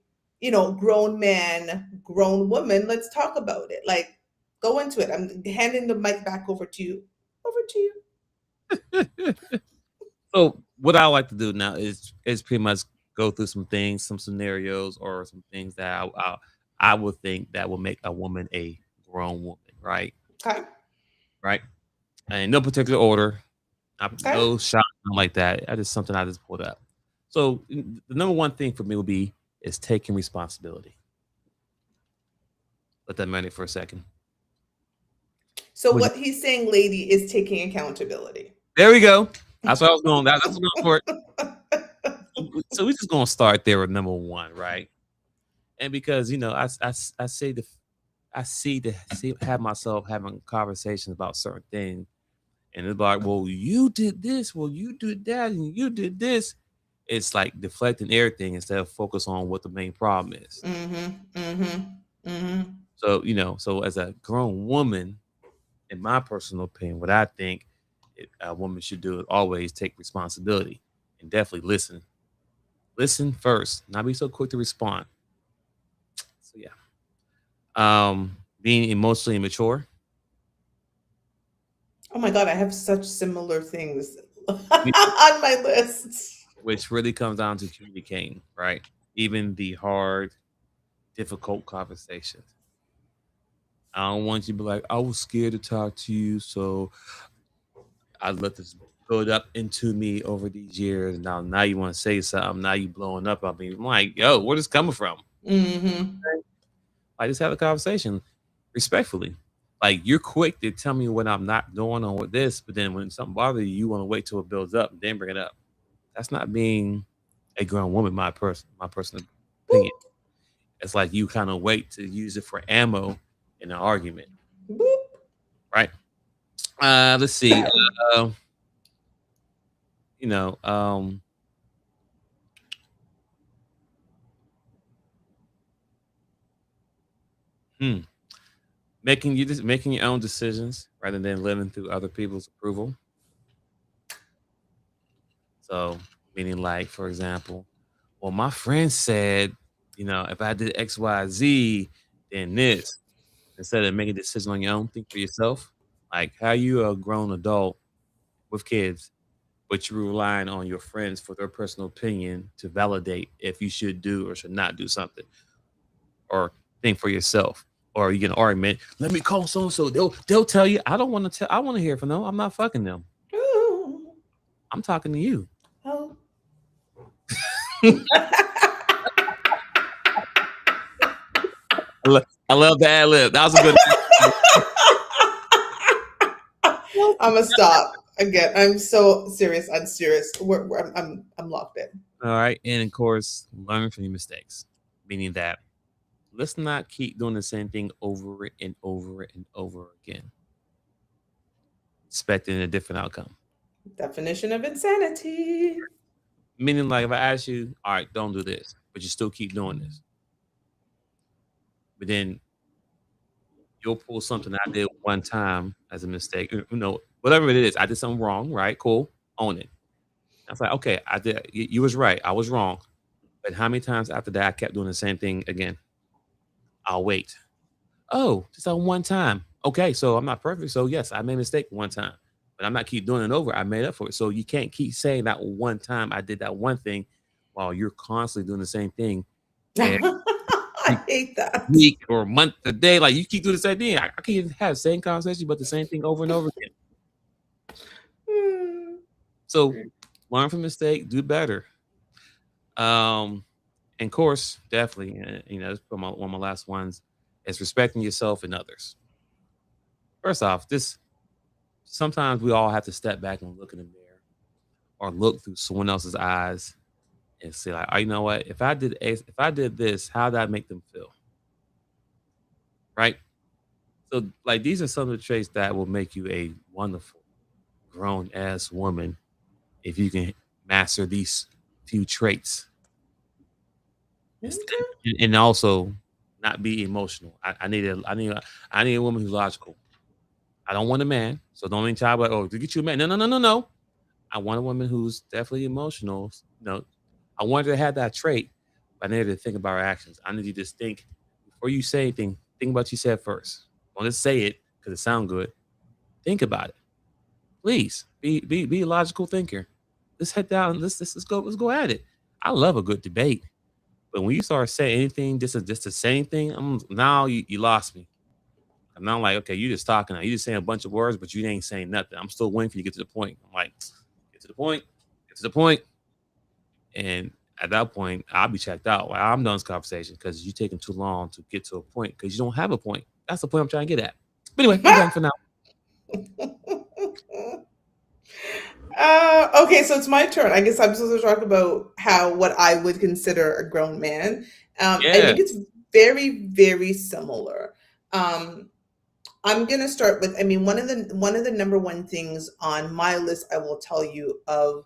grown man, grown woman, let's talk about it. Like, go into it. I'm handing the mic back over to you. Over to you. So what I like to do now is pretty much go through some things, some scenarios, or some things that I would think that will make a woman a grown woman, right? Okay. Right. And in no particular order, Okay. no shot, nothing like that. I just something I just pulled up. So the number one thing for me would be is taking responsibility. Let that marinate for a second. So Would you- what he's saying, lady, is taking accountability. There we go. That's what I was going. That's what I was going for. So we're just gonna start there with number one, right? And because I say I see have myself having conversations about certain things, and it's like, well, you did this, well, you did that, and you did this. It's like deflecting everything instead of focus on what the main problem is. Mm-hmm. Mm-hmm. Mm-hmm. So as a grown woman, in my personal opinion, what I think a woman should do is always take responsibility and definitely listen. Listen first, not be so quick to respond. So yeah. Being emotionally immature, Oh my God, I have such similar things on me- my list. which really comes down to communicating, right? Even the hard, difficult conversations. I don't want you to be like, I was scared to talk to you, so I let this build up into me over these years. Now you want to say something. Now you blowing up on me. I'm like, yo, where this coming from? Mm-hmm. I just have a conversation respectfully. Like you're quick to tell me what I'm not doing on with this, but then when something bothers you, you want to wait till it builds up and then bring it up. That's not being a grown woman, my personal Boop, opinion. It's like you kind of wait to use it for ammo in an argument, boop. right? Let's see. Uh, you know, um, hmm, making your own decisions rather than living through other people's approval. So, meaning like, for example, well, my friend said, if I did X, Y, Z, then this. Instead of making a decision on your own, think for yourself. Like, how you a grown adult with kids, but you're relying on your friends for their personal opinion to validate if you should do or should not do something, or think for yourself. Or you get an argument. Let me call so and so. They'll tell you. I don't want to tell. I want to hear from them. I'm not fucking them. Ooh. I'm talking to you. Oh. I love the ad lib. That was a good. I'm gonna stop again. I'm so serious. I'm serious. I'm locked in. All right, and of course, learn from your mistakes, meaning that let's not keep doing the same thing over and over and over again, expecting a different outcome. Definition of insanity. Meaning, like if I ask you, all right, don't do this, but you still keep doing this, but then you'll pull something I did one time as a mistake. Whatever it is, I did something wrong, right? Cool. Own it. I was like, okay, I did. You was right. I was wrong. But how many times after that I kept doing the same thing again? I'll wait. Oh, just on one time. Okay, so I'm not perfect. So yes, I made a mistake one time, but I'm not keep doing it over. I made up for it. So you can't keep saying that one time I did that one thing while you're constantly doing the same thing every I hate that. week or month or day. Like you keep doing the same thing. I can't have the same conversation, but the same thing over and over again. Hmm. So learn from mistake, do better. And of course, definitely, this is one of my last ones is respecting yourself and others. First off, this sometimes we all have to step back and look in the mirror or look through someone else's eyes and say, like, oh, you know what? If I did this, how did I make them feel? Right? So, like, these are some of the traits that will make you a wonderful, grown ass woman if you can master these few traits. Okay. And also not be emotional. I need a woman who's logical. I don't want a man, so don't even try like, oh, to get you a man. No. I want a woman who's definitely emotional. I want her to have that trait, but I need her to think about her actions. I need you to just think before you say anything. Think about what you said first. Don't just say it because it sounds good. Think about it. Please be a logical thinker. Let's head down. Let's go at it. I love a good debate. But when you start saying anything, just the same thing, now you lost me. I'm not like, okay, you just talking. You just saying a bunch of words, but you ain't saying nothing. I'm still waiting for you to get to the point. I'm like, get to the point, get to the point. And at that point, I'll be checked out. Like, I'm done this conversation because you're taking too long to get to a point because you don't have a point. That's the point I'm trying to get at. But anyway, I'm done for now. Okay, so it's my turn. I guess I'm supposed to talk about what I would consider a grown man. I Yeah. think it's very, very similar. I'm gonna start with. I mean, one of the number one things on my list, I will tell you of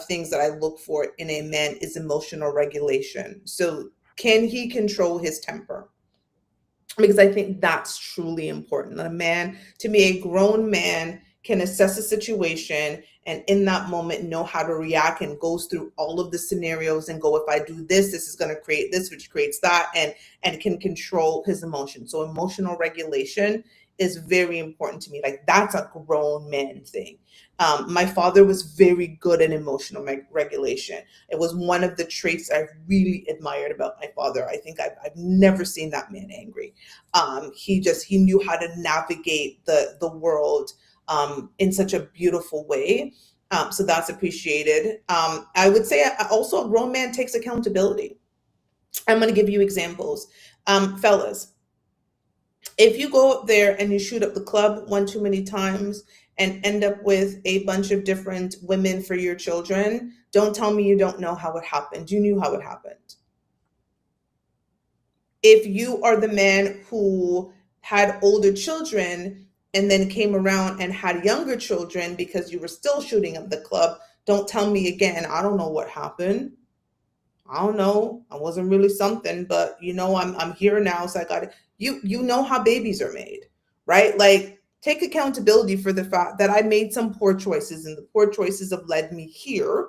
things that I look for in a man is emotional regulation. So, can he control his temper? Because I think that's truly important. That a man, to me, a grown man can assess a situation and in that moment know how to react and goes through all of the scenarios and go, if I do this, this is going to create this, which creates that, and can control his emotions. So emotional regulation is very important to me. Like that's a grown man thing. My father was very good at emotional regulation. It was one of the traits I really admired about my father. I think I've never seen that man angry. He knew how to navigate the world in such a beautiful way. So that's appreciated. I would say also a grown man takes accountability. I'm going to give you examples. Fellas, if you go up there and you shoot up the club one too many times and end up with a bunch of different women for your children, don't tell me you don't know how it happened. You knew how it happened. If you are the man who had older children and then came around and had younger children because you were still shooting up the club, don't tell me again, I don't know what happened. I don't know. I wasn't really something, but I'm here now, so I got it. You know how babies are made, right? Like take accountability for the fact that I made some poor choices and the poor choices have led me here.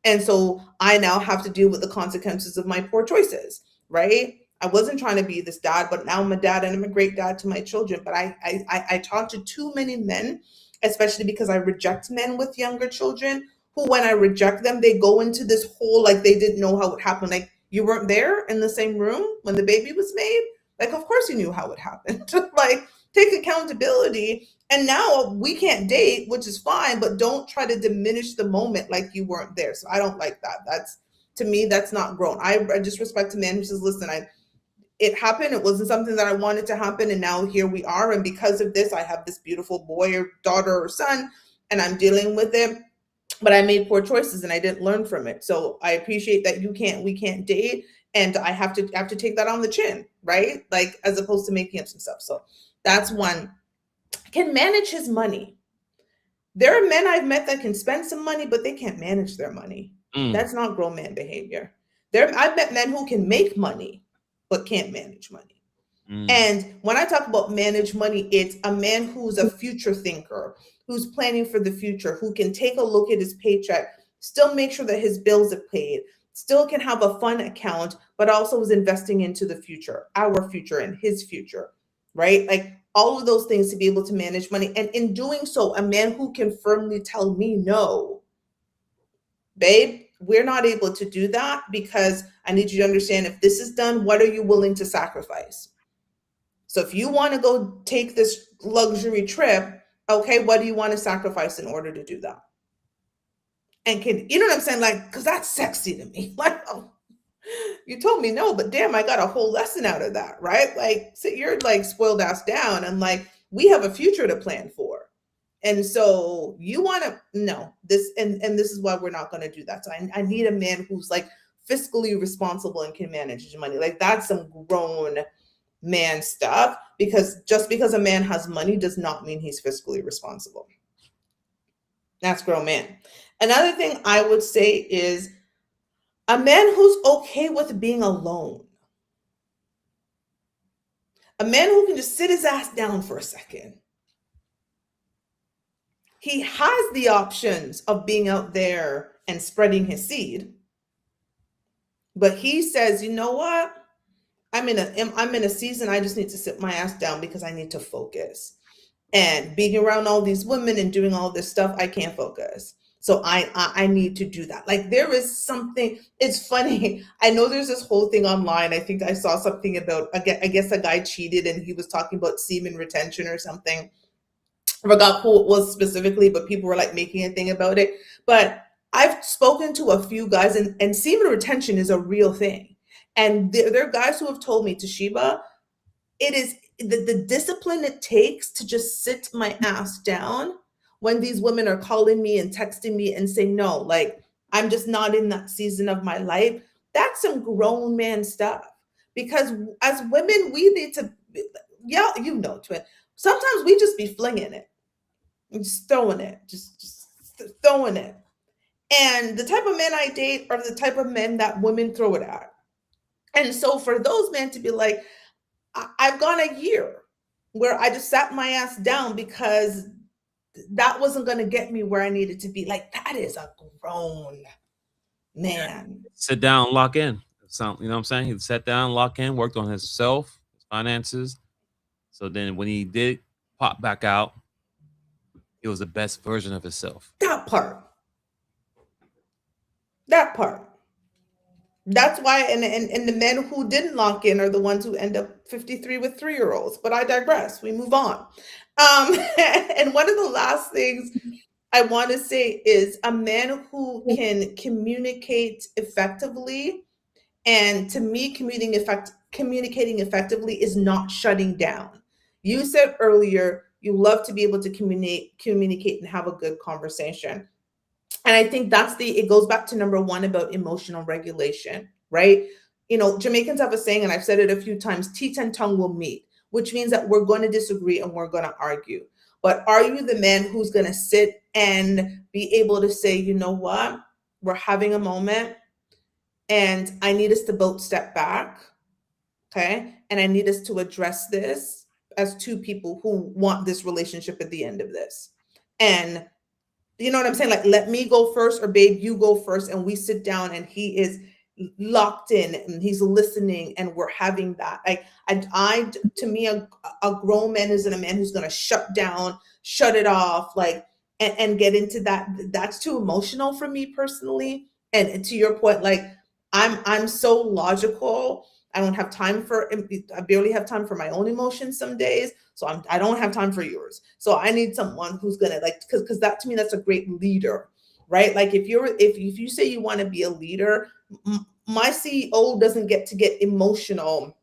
And so I now have to deal with the consequences of my poor choices, right? I wasn't trying to be this dad, but now I'm a dad and I'm a great dad to my children. But I talk to too many men, especially because I reject men with younger children who, when I reject them, they go into this whole like they didn't know how it happened. Like you weren't there in the same room when the baby was made. Like, of course you knew how it happened. Like, take accountability. And now we can't date, which is fine, but don't try to diminish the moment like you weren't there. So I don't like that. That's to me, that's not grown. I just respect a man who says, listen, it happened. It wasn't something that I wanted to happen. And now here we are. And because of this, I have this beautiful boy or daughter or son, and I'm dealing with it. But I made poor choices and I didn't learn from it. So I appreciate that we can't date. And I have to take that on the chin, right? Like as opposed to making up some stuff. So that's one. Can manage his money. There are men I've met that can spend some money, but they can't manage their money. That's not grown man behavior. I've met men who can make money, but can't manage money. And when I talk about manage money, it's a man who's a future thinker, who's planning for the future, who can take a look at his paycheck, still make sure that his bills are paid, still can have a fun account, but also is investing into the future, our future and his future, right? Like all of those things to be able to manage money. And in doing so, a man who can firmly tell me no, babe, we're not able to do that because I need you to understand if this is done, what are you willing to sacrifice? So if you want to go take this luxury trip, okay, what do you want to sacrifice in order to do that? And can you know what I'm saying? Like, because that's sexy to me. Like, oh, you told me no, but damn, I got a whole lesson out of that, right? Like, sit your like spoiled ass down and like we have a future to plan for. And so you want to no this and this is why we're not going to do that. So I need a man who's like fiscally responsible and can manage his money. Like that's some grown man stuff, because just because a man has money does not mean he's fiscally responsible. That's grown man. Another thing I would say is a man who's okay with being alone. A man who can just sit his ass down for a second. He has the options of being out there and spreading his seed. But he says, you know what? I'm in a season I just need to sit my ass down because I need to focus. And being around all these women and doing all this stuff, I can't focus. So I need to do that. Like there is something, it's funny. I know there's this whole thing online. I think I saw something about, I guess a guy cheated and he was talking about semen retention or something. I forgot who it was specifically, but people were like making a thing about it. But I've spoken to a few guys and semen retention is a real thing. And there are guys who have told me, Toshiba, it is the discipline it takes to just sit my ass down when these women are calling me and texting me and saying, no, like, I'm just not in that season of my life. That's some grown man stuff. Because as women, we need to, yeah, you know, twin. Sometimes we just be flinging it, just throwing it, just throwing it. And the type of men I date are the type of men that women throw it at. And so for those men to be like, I've gone a year where I just sat my ass down because that wasn't going to get me where I needed to be. Like, that is a grown man. Sit down, lock in. You know what I'm saying? He sat down, lock in, worked on himself, his finances. So then when he did pop back out, it was the best version of himself. That part. That part. That's why, and the men who didn't lock in are the ones who end up 53 with 3-year-olds. But I digress. We move on. And one of the last things I want to say is a man who can communicate effectively. And to me, communicating effectively is not shutting down. You said earlier you love to be able to communicate and have a good conversation. And I think it goes back to number one about emotional regulation, right? You know, Jamaicans have a saying, and I've said it a few times, teeth and tongue will meet, which means that we're going to disagree and we're going to argue. But are you the man who's going to sit and be able to say, you know what, we're having a moment and I need us to both step back, okay? And I need us to address this as two people who want this relationship at the end of this. And you know what I'm saying? Like, let me go first, or babe, you go first, and we sit down and he is locked in and he's listening and we're having that. Like, to me, a grown man isn't a man who's going to shut down, shut it off, like, and get into that. That's too emotional for me personally. And to your point, like, I'm so logical. I don't have time I barely have time for my own emotions some days. So I don't have time for yours. So I need someone who's going to like, because that to me, that's a great leader, right? Like if you say you want to be a leader, my CEO doesn't get to get emotional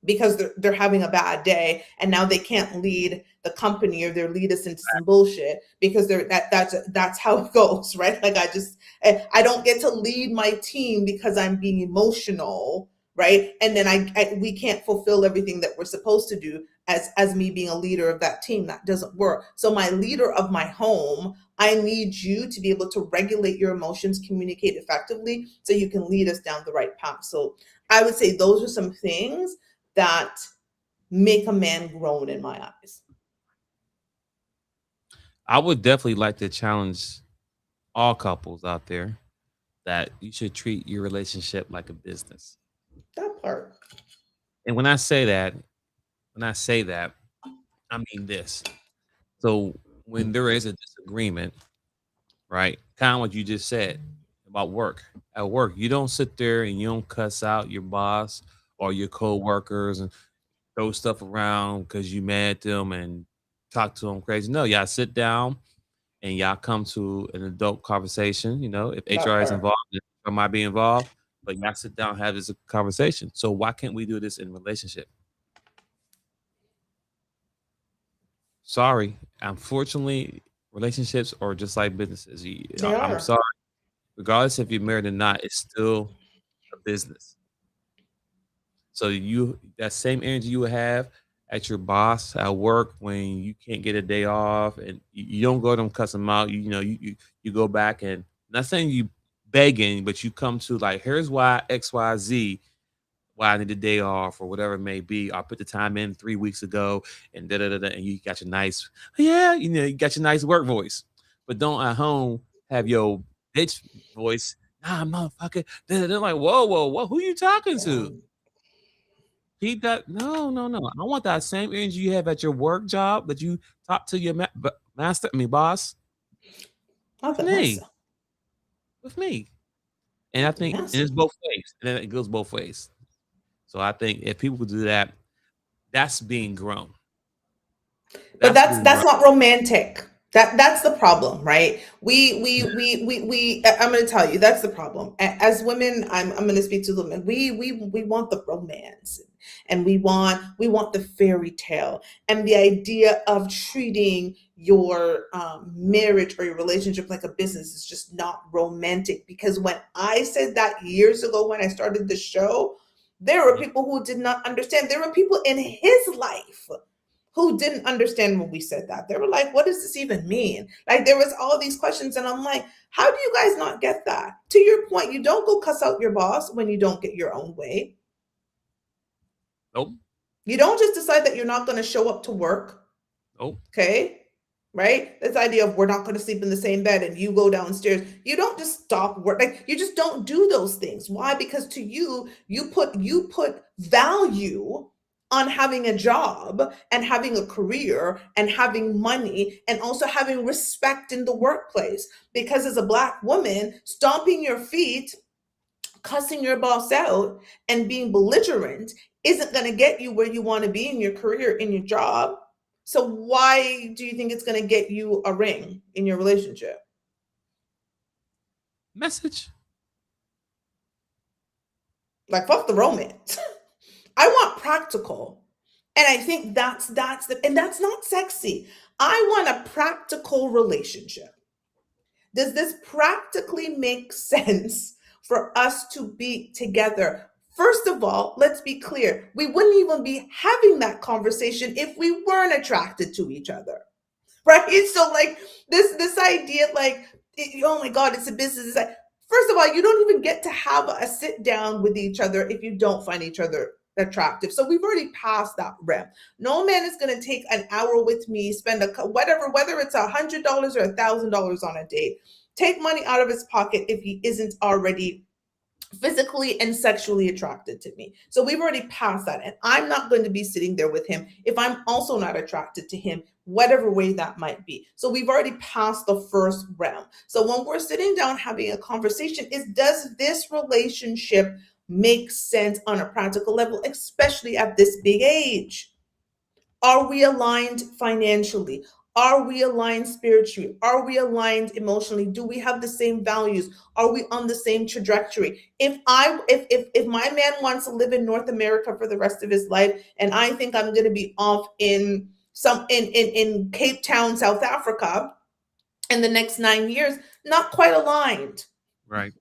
because they're having a bad day and now they can't lead the company or they lead us into some bullshit because that's how it goes, right? Like I don't get to lead my team because I'm being emotional, right? And then we can't fulfill everything that we're supposed to do as me being a leader of that team. That doesn't work. So my leader of my home, I need you to be able to regulate your emotions, communicate effectively so you can lead us down the right path. So I would say those are some things that make a man grown in my eyes. I would definitely like to challenge all couples out there that you should treat your relationship like a business. That part. And when I say that, I mean this. So when there is a disagreement, right? Kind of what you just said about work. At work, you don't sit there and you don't cuss out your boss or your coworkers and throw stuff around because you mad at them and talk to them crazy. No, y'all sit down and y'all come to an adult conversation. You know, if That HR is part. involved, HR might be involved, but y'all sit down and have this conversation. So why can't we do this in relationship? Sorry, unfortunately, relationships are just like businesses. They I'm are. sorry, regardless if you're married or not, it's still a business. So you that same energy you would have at your boss at work when you can't get a day off and you don't go to them cuss them out. You go back and not saying you begging, but you come to like here's why XYZ why I need a day off or whatever it may be. I put the time in 3 weeks ago and da da da da, and you got your nice yeah, you got your nice work voice, but don't at home have your bitch voice. Nah, motherfucker. They're like, whoa, whoa, whoa. Who you talking Yeah. to? Keep that. No, no, no. I want that same energy you have at your work job that you talk to your master, I mean, boss, with Not that me, massa. with me. And I think, and Massa. it's both ways. And then it goes both ways. So I think if people do that, that's being grown. But That's that's being that's grown. not romantic. That's the problem, right? I'm going to tell you that's the problem. As women, I'm going to speak to women. We want the romance, and we want the fairy tale, and the idea of treating your marriage or your relationship like a business is just not romantic. Because when I said that years ago when I started the show, there were Mhm. people who did not understand. There were people in his life who didn't understand when we said that. They were like, what does this even mean? Like there was all these questions, and I'm like, how do you guys not get that? To your point, you don't go cuss out your boss when you don't get your own way. Nope. You don't just decide that you're not going to show up to work. Nope. Okay. Right? This idea of we're not going to sleep in the same bed and you go downstairs. You don't just stop work. Like you just don't do those things. Why? Because to you, you put value on having a job and having a career and having money and also having respect in the workplace. Because as a black woman, stomping your feet, cussing your boss out, and being belligerent isn't going to get you where you want to be in your career, in your job. So why do you think it's going to get you a ring in your relationship? Message. Like fuck the romance. I want practical. And I think that's not sexy. I want a practical relationship. Does this practically make sense for us to be together? First of all, let's be clear. We wouldn't even be having that conversation if we weren't attracted to each other. Right? So like this idea like oh my god, it's a business. It's like, first of all, you don't even get to have a sit down with each other if you don't find each other attractive. So we've already passed that realm. No man is going to take an hour with me, spend whatever, whether it's $100 or $1,000 on a date, take money out of his pocket if he isn't already physically and sexually attracted to me. So we've already passed that. And I'm not going to be sitting there with him if I'm also not attracted to him, whatever way that might be. So we've already passed the first realm. So when we're sitting down having a conversation, is does this relationship make sense on a practical level, especially at this big age? Are we aligned financially? Are we aligned spiritually? Are we aligned emotionally? Do we have the same values? Are we on the same trajectory? If my man wants to live in North America for the rest of his life, and I think I'm going to be off in Cape Town, South Africa, in the next 9 years, not quite aligned. Right.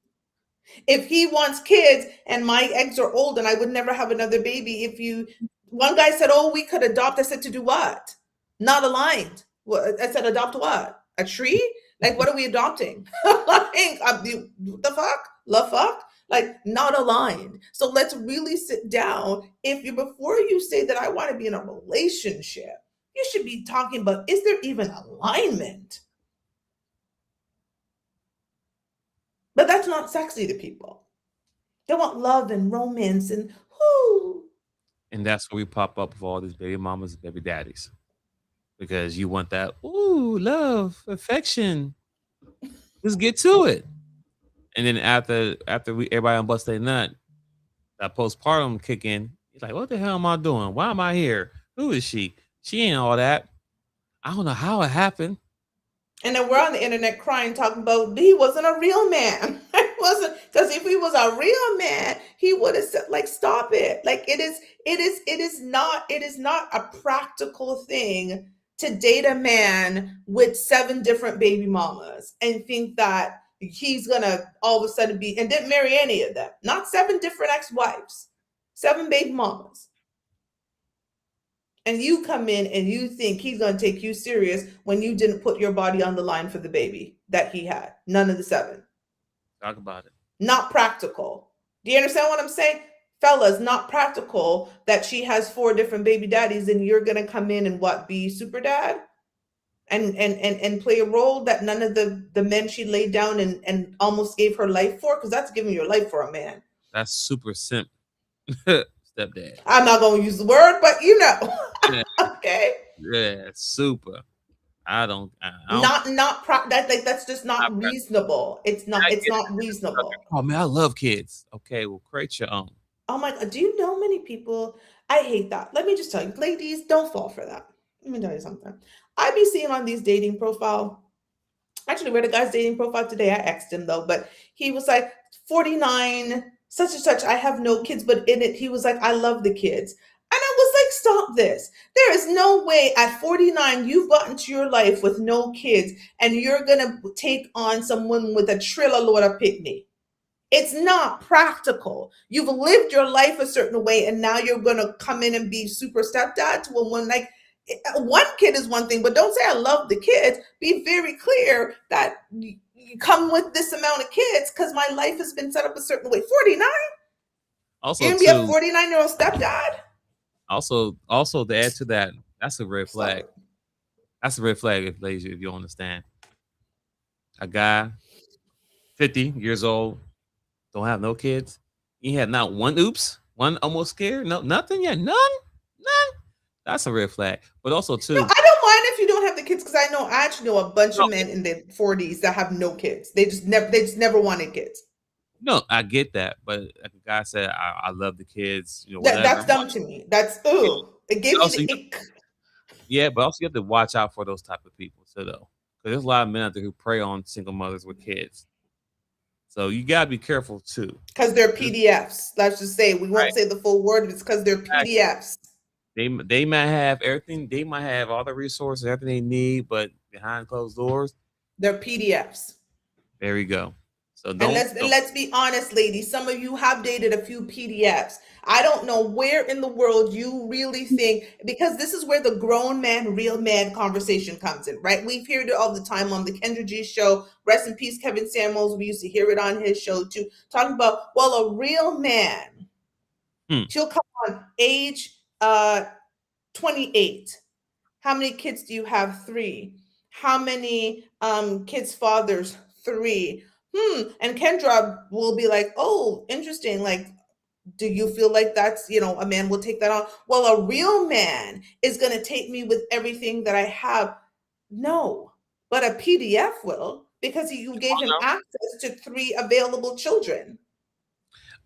If he wants kids and my eggs are old and I would never have another baby, one guy said, oh, we could adopt. I said, to do what? Not aligned. I said, adopt what? A tree? Like, what are we adopting? Like, what the fuck? Love fuck? like not aligned. So let's really sit down. Before you say that I want to be in a relationship, you should be talking about, is there even alignment? But that's not sexy to people. They want love and romance and whoo. And that's where we pop up with all these baby mamas and baby daddies. Because you want that, ooh, love, affection. Let's get to it. And then after we everybody on bust their nut, that postpartum kick in. He's like, what the hell am I doing? Why am I here? Who is she? She ain't all that. I don't know how it happened. And then we're on the internet crying, talking about he wasn't a real man. It wasn't, because if he was a real man, he would have said, like, stop it. Like it is not a practical thing to date a man with 7 different baby mamas and think that he's gonna all of a sudden be, and didn't marry any of them. Not 7 different ex-wives, 7 baby mamas. And you come in and you think he's going to take you serious when you didn't put your body on the line for the baby that he had. None of the 7. Talk about it. Not practical. Do you understand what I'm saying? Fellas, not practical that she has 4 different baby daddies and you're going to come in and be super dad? And play a role that none of the men she laid down and almost gave her life for? Because that's giving your life for a man. That's super simp. Stepdad. I'm not going to use the word, but you know. Yeah. Okay. Yeah, super. That's just not reasonable. It's not reasonable. Oh man, I love kids. Okay, well, create your own. Oh my God, do you know many people? I hate that. Let me just tell you, ladies, don't fall for that. Let me tell you something. I be seeing on these dating profile. Actually, read a guy's dating profile today. I asked him though, but he was like 49, such and such. I have no kids, but in it, he was like, I love the kids. And I was like, stop this. There is no way at 49 you've gotten to your life with no kids and you're going to take on someone with a trailer load of picnic. It's not practical. You've lived your life a certain way and now you're going to come in and be super stepdad to a one. Like, one kid is one thing, but don't say I love the kids. Be very clear that you come with this amount of kids because my life has been set up a certain way. 49? Also, you're going to be a 49-year-old stepdad? Also, to add to that, that's a red flag. That's a red flag, if ladies, if you don't understand. A guy, 50 years old, don't have no kids. He had not one oops, one almost scared, no nothing yet, none. That's a red flag. But also too, no, I don't mind if you don't have the kids because I actually know a bunch of men in their 40s that have no kids. They just never wanted kids. No, I get that, but like a guy said, I love the kids. You know, that's dumb to me. That's it gave me the ick. Yeah, but also you have to watch out for those type of people too, though, because there's a lot of men out there who prey on single mothers with kids. So you gotta be careful too. Because they're PDFs. Let's just say we won't say the full word. It's because they're PDFs. They might have everything. They might have all the resources, everything they need, but behind closed doors, they're PDFs. There we go. So let's be honest, ladies. Some of you have dated a few PDFs. I don't know where in the world you really think, because this is where the grown man, real man conversation comes in, right? We've heard it all the time on the Kendra G show. Rest in peace, Kevin Samuels. We used to hear it on his show too, talking about, well, a real man, she'll come on age 28. How many kids do you have? 3. How many kids' fathers? 3. And Kendra will be like, oh, interesting. Like, do you feel like that's, a man will take that on? Well, a real man is going to take me with everything that I have. No, but a PDF will, because you gave him access to 3 available children.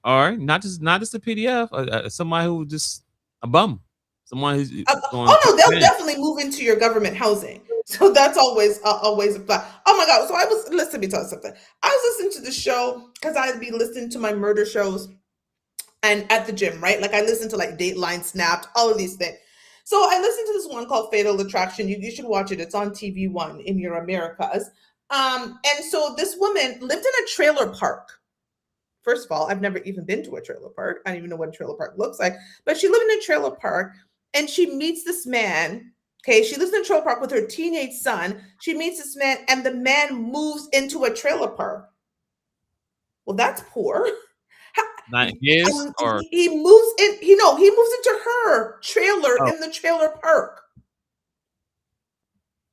All right, not just a PDF. Somebody who just a bum. Someone who's they'll definitely move into your government housing. So that's always a plan. Oh my God. So let me tell you something. I was listening to the show because I'd be listening to my murder shows and at the gym, right? Like I listen to like Dateline, Snapped, all of these things. So I listened to this one called Fatal Attraction. You should watch it. It's on TV1 in your Americas. And so this woman lived in a trailer park. First of all, I've never even been to a trailer park. I don't even know what a trailer park looks like. But she lived in a trailer park and she meets this man. Okay, she lives in a trailer park with her teenage son. She meets this man and the man moves into a trailer park. Well, that's poor. Not his And or he moves in, he moves into her trailer oh, in the trailer park.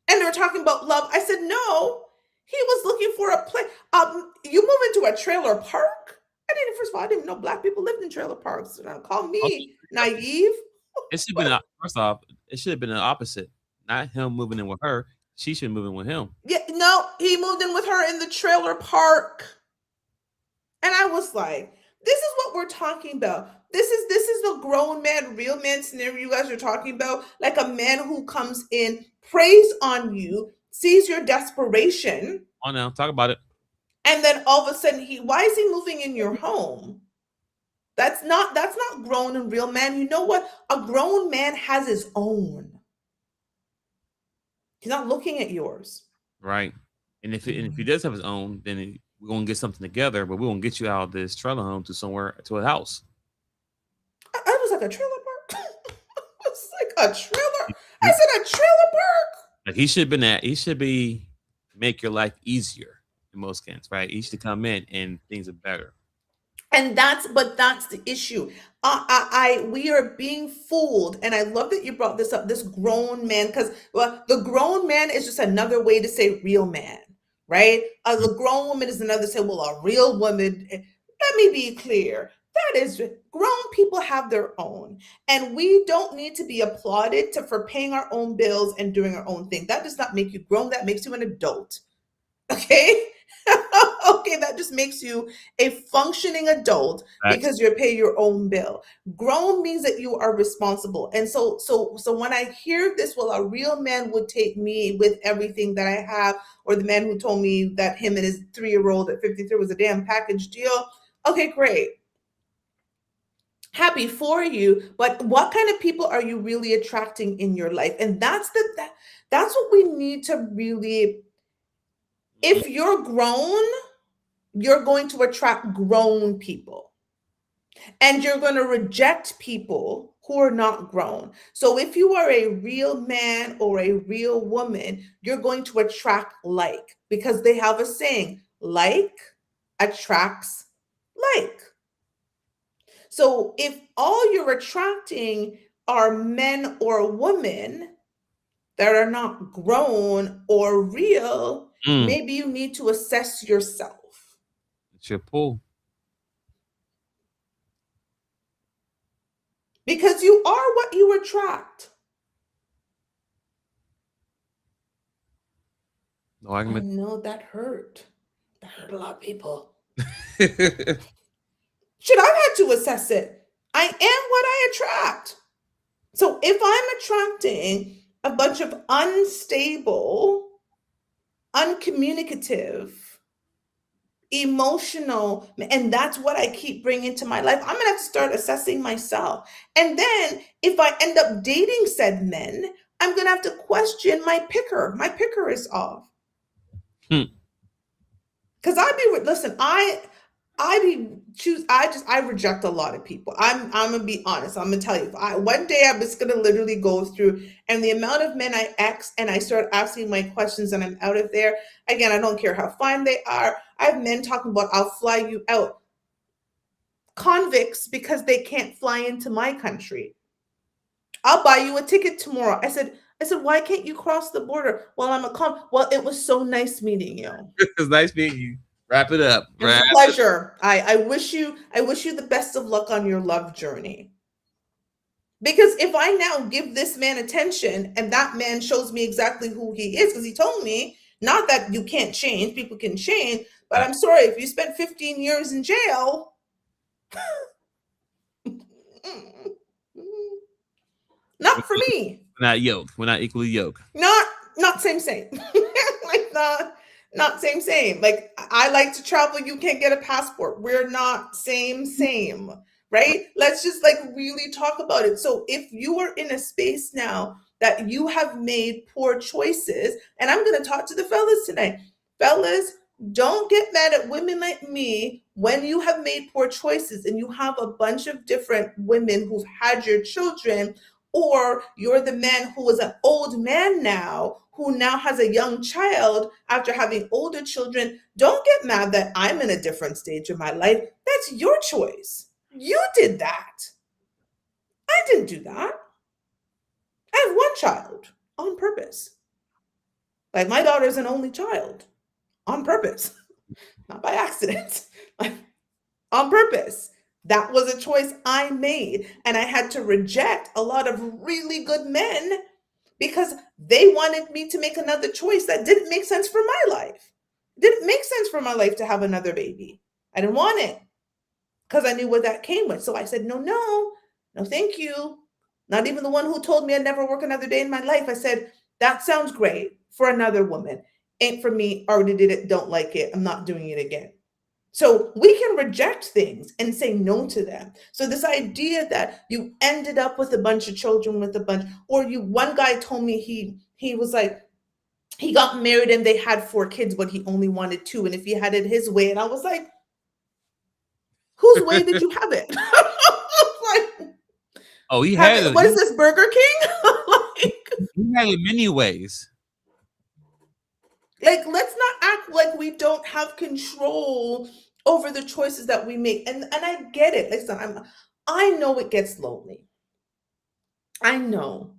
And they're talking about love. I said, no, he was looking for a place. You move into a trailer park? First of all, I didn't even know black people lived in trailer parks. So don't call oh, me naive. it should have been first off, it should have been the opposite. Not him moving in with her. She should move in with him. Yeah, no, he moved in with her in the trailer park. And I was like, this is what we're talking about. This is the grown man, real man scenario you guys are talking about. Like a man who comes in, preys on you, sees your desperation, Oh, now talk about it. and then all of a sudden why is he moving in your home? That's not grown and real man. You know what? A grown man has his own. He's not looking at yours. Right. And if he does have his own, then we're gonna get something together, but we're gonna get you out of this trailer home to a house. I was like, a trailer park? It's like a trailer. I said, a trailer park? Like he should be make your life easier in most cases, right? He should come in and things are better. And that's the issue. We are being fooled, and I love that you brought this up. This grown man, because the grown man is just another way to say real man, right? The grown woman is another say. Well, a real woman. Let me be clear. That is, grown people have their own, and we don't need to be applauded for paying our own bills and doing our own thing. That does not make you grown. That makes you an adult. Okay. Okay, that just makes you a functioning adult because you're paying your own bill. Grown means that you are responsible. And so when I hear this, well, a real man would take me with everything that I have, or the man who told me that him and his 3-year-old at 53 was a damn package deal. Okay, great. Happy for you, but what kind of people are you really attracting in your life? And that's what we need to really. If you're grown, you're going to attract grown people, and you're going to reject people who are not grown. So if you are a real man or a real woman, you're going to attract like, because they have a saying, like attracts like. So if all you're attracting are men or women that are not grown or real, maybe you need to assess yourself. It's your pull. Because you are what you attract. No argument. I know that hurt. That hurt a lot of people. Shit, I've had to assess it. I am what I attract. So if I'm attracting a bunch of unstable, uncommunicative, emotional, and that's what I keep bringing to my life, I'm gonna have to start assessing myself. And then if I end up dating said men, I'm gonna have to question my picker. My picker is off. Because I reject a lot of people. I'm gonna be honest. I'm gonna tell you. One day I'm just gonna literally go through, and the amount of men I X and I start asking my questions, and I'm out of there. Again, I don't care how fine they are. I have men talking about, I'll fly you out. Convicts, because they can't fly into my country. I'll buy you a ticket tomorrow. I said, why can't you cross the border? Well, I'm a well, it was so nice meeting you. It was nice meeting you. Wrap it up. It's a pleasure. I wish you the best of luck on your love journey. Because if I now give this man attention and that man shows me exactly who he is, because he told me, not that you can't change, people can change, but I'm sorry, if you spent 15 years in jail, not for me. We're not yoked. We're not equally yoked. Not same. Like not same. Like, I like to travel. You can't get a passport. We're not same, right? Let's just like really talk about it. So if you are in a space now that you have made poor choices, and I'm going to talk to the fellas tonight. Fellas, don't get mad at women like me when you have made poor choices and you have a bunch of different women who've had your children, or you're the man who is an old man now, who now has a young child after having older children. Don't get mad that I'm in a different stage of my life. That's your choice. You did that. I didn't do that. I have one child on purpose. Like my daughter's an only child on purpose, not by accident, like on purpose. That was a choice I made. And I had to reject a lot of really good men because they wanted me to make another choice that didn't make sense for my life. It didn't make sense for my life to have another baby. I didn't want it because I knew what that came with. So I said, no, no, no, thank you. Not even the one who told me I'd never work another day in my life. I said, that sounds great for another woman. Ain't for me, already did it, don't like it. I'm not doing it again. So we can reject things and say no to them. So this idea that you ended up with a bunch of children with a bunch, or you, one guy told me he was like, he got married and they had 4 kids, but he only wanted 2. And if he had it his way, and I was like, whose way did you have it? Like, Oh, he had it. What is this, Burger King? Like, he had it many ways. Like, let's not act like we don't have control over the choices that we make. And I get it. Listen, I know it gets lonely. I know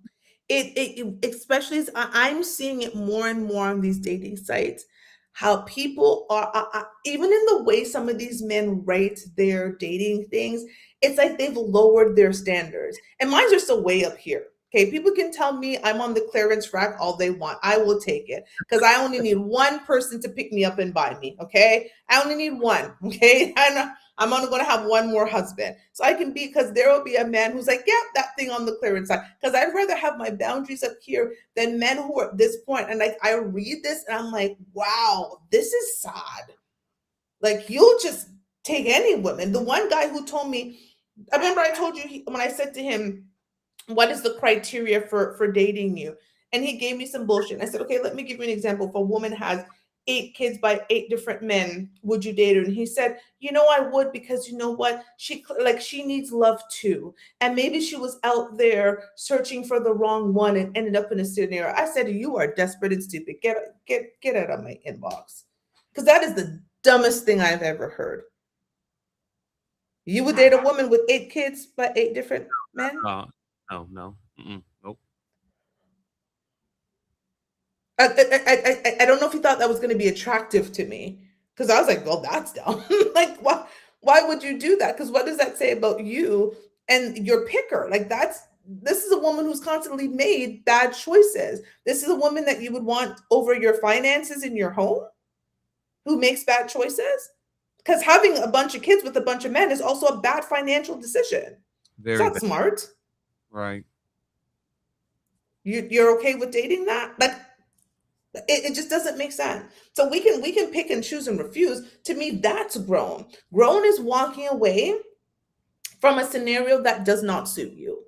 it especially as I'm seeing it more and more on these dating sites. How people are even in the way some of these men rate their dating things. It's like they've lowered their standards, and mine are still way up here. Okay, people can tell me I'm on the clearance rack all they want. I will take it because I only need one person to pick me up and buy me. Okay, I only need one. Okay, and I'm only going to have one more husband. So I can be, because there will be a man who's like, yeah, that thing on the clearance side. Because I'd rather have my boundaries up here than men who are at this point. And like, I read this and I'm like, wow, this is sad. Like, you'll just take any woman. The one guy who told me, I remember I told you when I said to him, what is the criteria for dating you? And he gave me some bullshit. I said, okay, let me give you an example. If a woman has 8 kids by 8 different men, would you date her? And he said, you know, I would, because you know what? She needs love too. And maybe she was out there searching for the wrong one and ended up in a scenario. I said, you are desperate and stupid. Get out of my inbox. Because that is the dumbest thing I've ever heard. You would date a woman with 8 kids by 8 different men? No. Nope. I don't know if he thought that was going to be attractive to me, because I was like, well, that's dumb. Like, why would you do that? Because what does that say about you and your picker? Like, this is a woman who's constantly made bad choices. This is a woman that you would want over your finances in your home, who makes bad choices. Because having a bunch of kids with a bunch of men is also a bad financial decision. It's not smart. Right. You're okay with dating that? Like, it just doesn't make sense. So we can pick and choose and refuse. To me, that's grown. Grown is walking away from a scenario that does not suit you.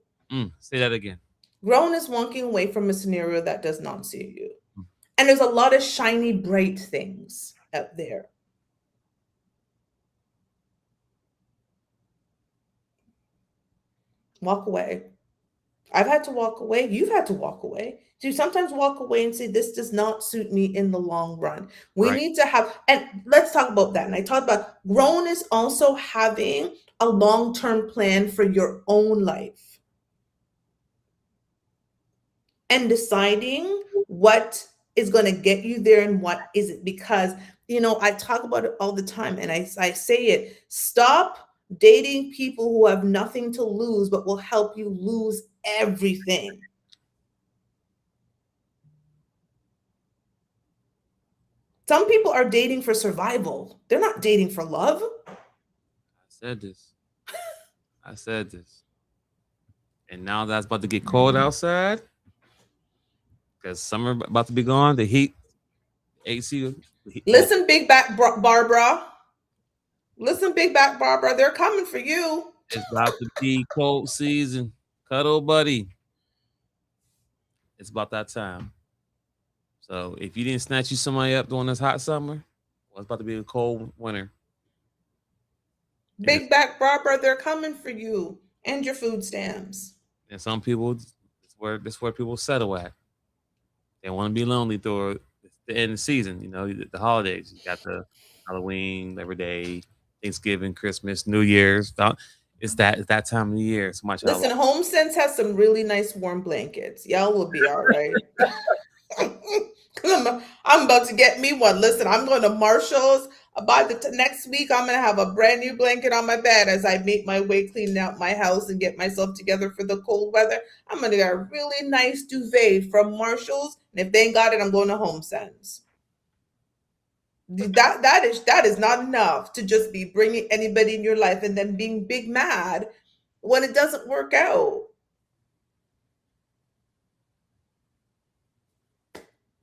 Say that again. Grown is walking away from a scenario that does not suit you. And there's a lot of shiny, bright things out there. Walk away. I've had to walk away. You've had to walk away. So you sometimes walk away and say, this does not suit me in the long run. We need to have, and let's talk about that. And I talked about grown is also having a long-term plan for your own life and deciding what is going to get you there and what isn't. Because, I talk about it all the time, and I say it, stop dating people who have nothing to lose but will help you lose everything. Some people are dating for survival. They're not dating for love. I said this. And now that's about to get cold outside, because summer about to be gone. The heat, AC. Listen, Big Back Barbara. Listen, Big Back Barbara. They're coming for you. It's about to be cold season. Cuddle buddy. It's about that time. So if you didn't snatch you somebody up during this hot summer, well, it's about to be a cold winter. Big Back Barbara, they're coming for you and your food stamps. And some people, this where people settle at. They want to be lonely through the end of the season. The holidays. You got the Halloween, Labor Day, Thanksgiving, Christmas, New Year's. it's that time of the year. It's my child. Listen, HomeSense has some really nice warm blankets. Y'all will be all right. I'm about to get me one. Listen, I'm going to Marshalls. About next week, I'm going to have a brand new blanket on my bed as I make my way cleaning out my house and get myself together for the cold weather. I'm going to get a really nice duvet from Marshalls. And if they ain't got it, I'm going to HomeSense. That is not enough to just be bringing anybody in your life and then being big mad when it doesn't work out.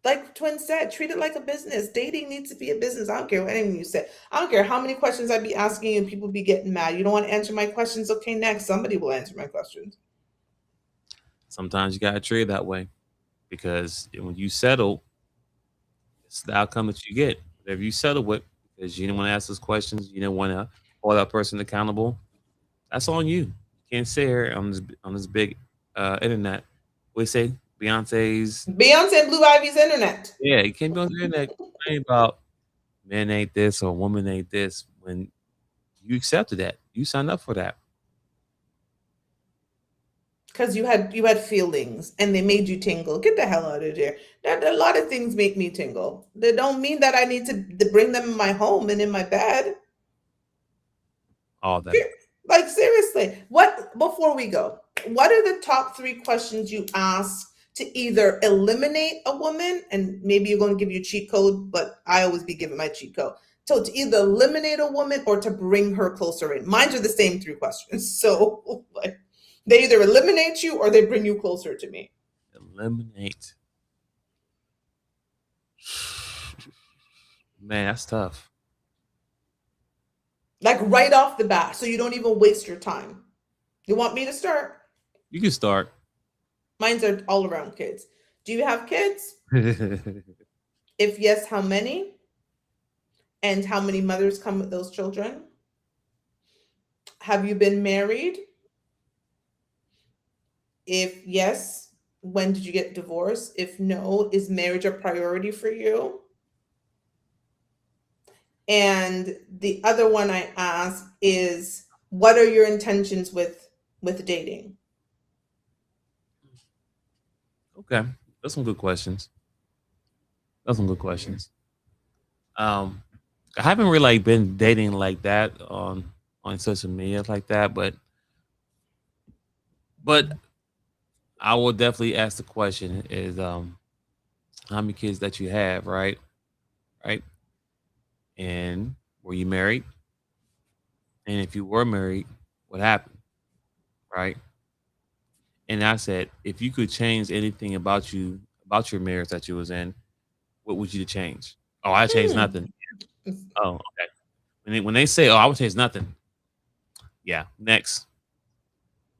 Like Twin said, treat it like a business. Dating needs to be a business. I don't care what anyone you said. I don't care how many questions I be asking you and people be getting mad. You don't want to answer my questions? Okay, next. Somebody will answer my questions. Sometimes you gotta treat it that way because when you settle, it's the outcome that you get. Whatever you settle with, because you didn't want to ask those questions, you didn't want to hold that person accountable. That's on you. You can't sit here on this big internet. What do you say? Beyonce's. Beyonce and Blue Ivy's internet. Yeah, you can't be on the internet complaining about men ain't this or woman ain't this when you accepted that. You signed up for that. Because you had feelings and they made you tingle. Get the hell out of there. That a lot of things make me tingle. They don't mean that I need to bring them in my home and in my bed. All that. Like seriously, before we go, what are the top 3 questions you ask to either eliminate a woman, and maybe you're going to give your cheat code, but I always be giving my cheat code. So to either eliminate a woman or to bring her closer in. Mine are the same 3 questions. So like, they either eliminate you or they bring you closer to me. Eliminate. Man, that's tough. Like right off the bat, so you don't even waste your time. You want me to start? You can start. Mine's are all around kids. Do you have kids? If yes, how many? And how many mothers come with those children? Have you been married? If yes, when did you get divorced? If no, is marriage a priority for you? And the other one I ask is, what are your intentions with dating? Okay, that's some good questions. That's some good questions. I haven't really like been dating like that on social media like that, but I will definitely ask the question is how many kids that you have, right? Right? And were you married? And if you were married, what happened? Right? And I said, if you could change anything about your marriage that you was in, what would you change? Oh, I changed Hmm. nothing. Oh, okay. When they say, "Oh, I would change nothing," yeah, next,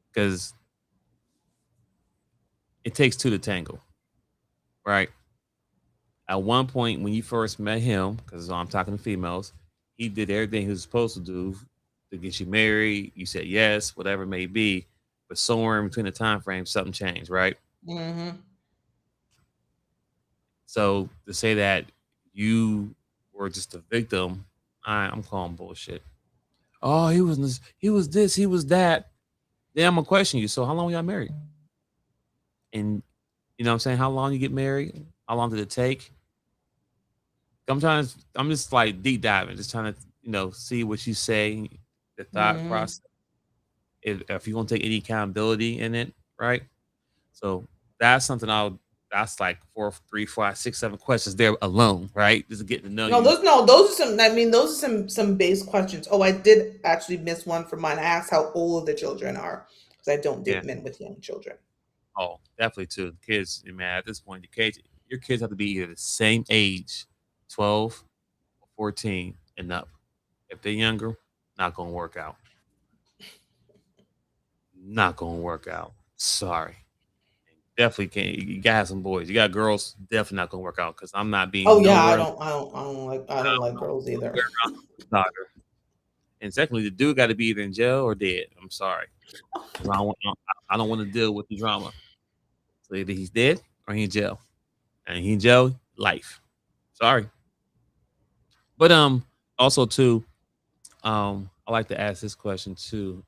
because it takes 2 to tangle, right? At one point, when you first met him, because I'm talking to females, he did everything he was supposed to do to get you married. You said yes, whatever it may be, but somewhere in between the time frame, something changed, right? Mm-hmm. So to say that you were just a victim, I'm calling bullshit. Oh, he was this, he was that. Then I'm gonna question you. So how long y'all married? And you know what I'm saying? How long you get married? How long did it take? I'm just like deep diving, just trying to, see what you say, the thought Mm-hmm. process, if you're gonna take any accountability in it, right? So that's something that's like 4, 3, 5, 6, 7 questions there alone, right? Just getting to know you. Those are some. I mean, those are some base questions. Oh, I did actually miss one for mine. I asked how old the children are because I don't Yeah. date men with young children. Oh, definitely too. The kids, man, at this point, your kids have to be either the same age, 12 or 14 and up. If they're younger, not gonna work out. Not gonna work out. Sorry. Definitely can't. You gotta have some boys. You got girls, definitely not gonna work out because I'm not being Oh yeah, nowhere. I don't like girls either. Daughter. And secondly, the dude got to be either in jail or dead. I'm sorry. 'Cause I don't want to deal with the drama. So either he's dead or he in jail. And he in jail, life. Sorry. But also too, I like to ask this question too.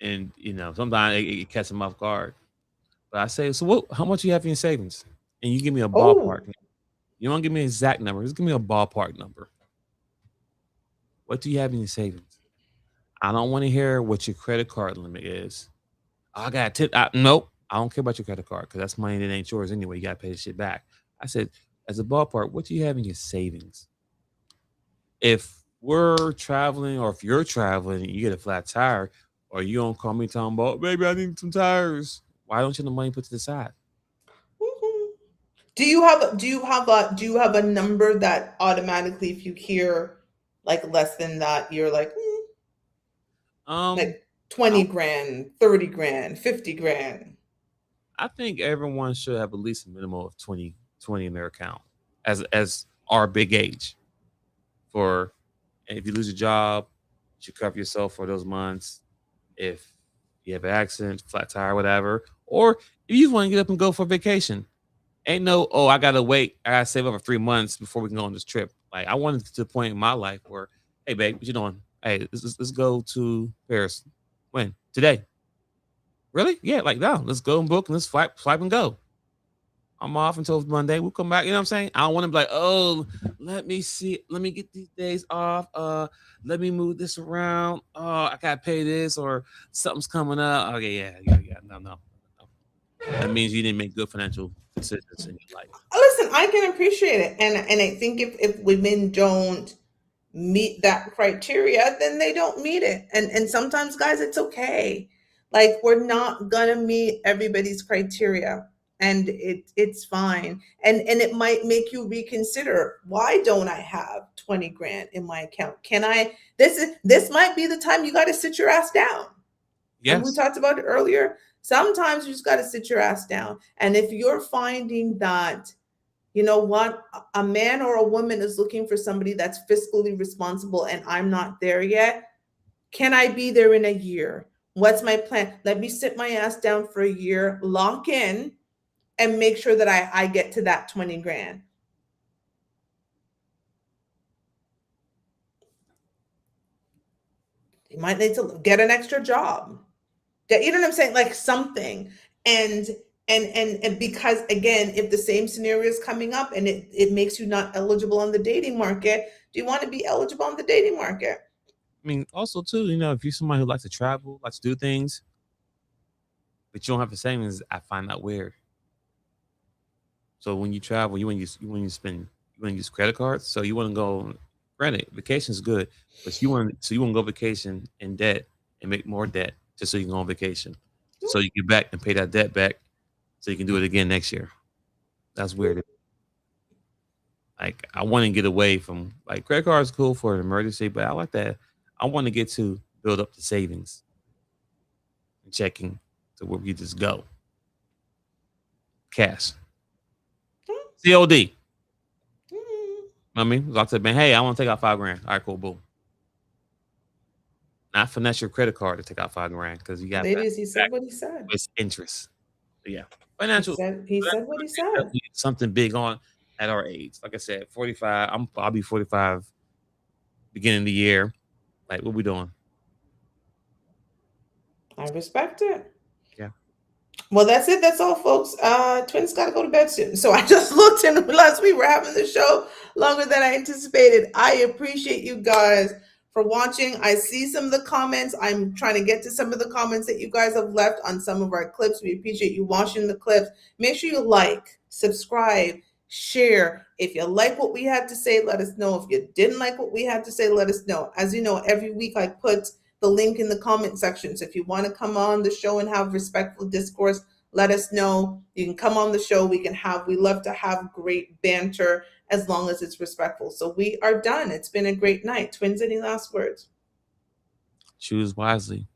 And sometimes it catches them off guard. But I say, so what? How much you have in your savings? And you give me a Oh, ballpark. You don't give me an exact number. Just give me a ballpark number. What do you have in your savings? I don't want to hear what your credit card limit is. I got a tip. Nope. I don't care about your credit card because that's money that ain't yours anyway. You got to pay the shit back. I said, as a ballpark, what do you have in your savings? If we're traveling or if you're traveling and you get a flat tire or you don't call me talking about, baby, I need some tires. Why don't you have the money put to the side? mhm. Do you have a number that automatically, if you hear like less than that, you're like, Um, like 20 I, grand, 30 grand, 50 grand? I think everyone should have at least a minimum of 20 in their account as our big age for if you lose your job, you should cover yourself for those months. If you have an accident, flat tire, whatever, or if you just want to get up and go for vacation, ain't no, oh, I gotta wait. I gotta save over 3 months before we can go on this trip. Like I wanted to the point in my life where, hey, babe, what you doing? Hey, let's go to Paris. When? Today. Really? Yeah, like no, let's go and book and let's swipe and go. I'm off until Monday. We'll come back. You know what I'm saying? I don't want to be like, oh, let me see, let me get these days off. Let me move this around. Oh, I gotta pay this or something's coming up. Okay, yeah. No. That means you didn't make good financial decisions in your life. Listen, I can appreciate it, and I think if women don't meet that criteria, then they don't meet it. And sometimes, guys, it's okay. Like we're not gonna meet everybody's criteria, and it's fine. And it might make you reconsider, why don't I have 20 grand in my account? Can I this might be the time you got to sit your ass down. And we Yes. talked about it earlier. Sometimes you just got to sit your ass down. And if you're finding that, you know what, a man or a woman is looking for somebody that's fiscally responsible and I'm not there yet, can I be there in a year? What's my plan? Let me sit my ass down for a year, lock in, and make sure that I get to that 20 grand. You might need to get an extra job. You know what I'm saying? Like something. And and because again, if the same scenario is coming up and it makes you not eligible on the dating market, do you want to be eligible on the dating market? I mean, also too, if you're somebody who likes to travel, likes to do things, but you don't have the savings, I find that weird. So when you travel, you want to use credit cards. So you want to go. Granted, vacation is good, but you want to go vacation in debt and make more debt just so you can go on vacation, so you get back and pay that debt back, so you can do it again next year. That's weird. Like I want to get away from like credit cards cool for an emergency, but I like that. I want to get to build up the savings and checking to where you just go cash COD. I mean, like I said, man, hey, I want to take out 5 grand. All right, cool, boom. Not finesse your credit card to take out 5 grand because you got that Ladies, he said back what he said. with interest. But yeah, He financial said he said what he said. definitely something big on at our age. Like I said, 45. I'll be 45 beginning of the year. Like, what we doing? I respect it. Yeah. Well, that's it. That's all, folks. Twins got to go to bed soon. So I just looked and realized we were having the show longer than I anticipated. I appreciate you guys for watching. I see some of the comments. I'm trying to get to some of the comments that you guys have left on some of our clips. We appreciate you watching the clips. Make sure you like, subscribe, share. If you like what we had to say, let us know. If you didn't like what we had to say, let us know. As you know, every week I put the link in the comment section. So if you want to come on the show and have respectful discourse, let us know. You can come on the show. We love to have great banter as long as it's respectful. So we are done. It's been a great night. Twins, any last words? Choose wisely.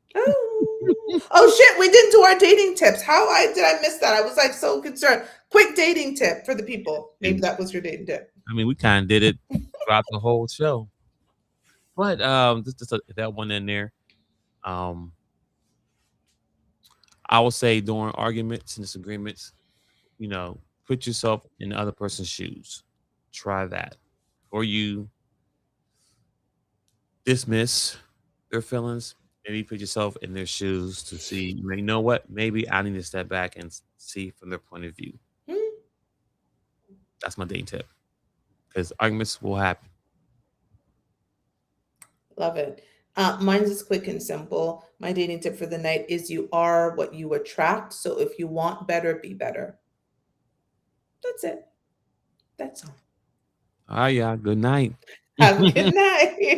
Oh shit, we didn't do our dating tips. Did I miss that? I was like so concerned. Quick dating tip for the people. Maybe that was your dating tip. I mean, we kind of did it throughout the whole show, but just that one in there. Um, I would say during arguments and disagreements, put yourself in the other person's shoes. Try that, or you dismiss their feelings. Maybe put yourself in their shoes to see, you know what? Maybe I need to step back and see from their point of view. That's my dating tip. Because arguments will happen. Love it. Mine's is quick and simple. My dating tip for the night is you are what you attract. So if you want better, be better. That's it. That's all. All right, y'all. Good night. Have a good night.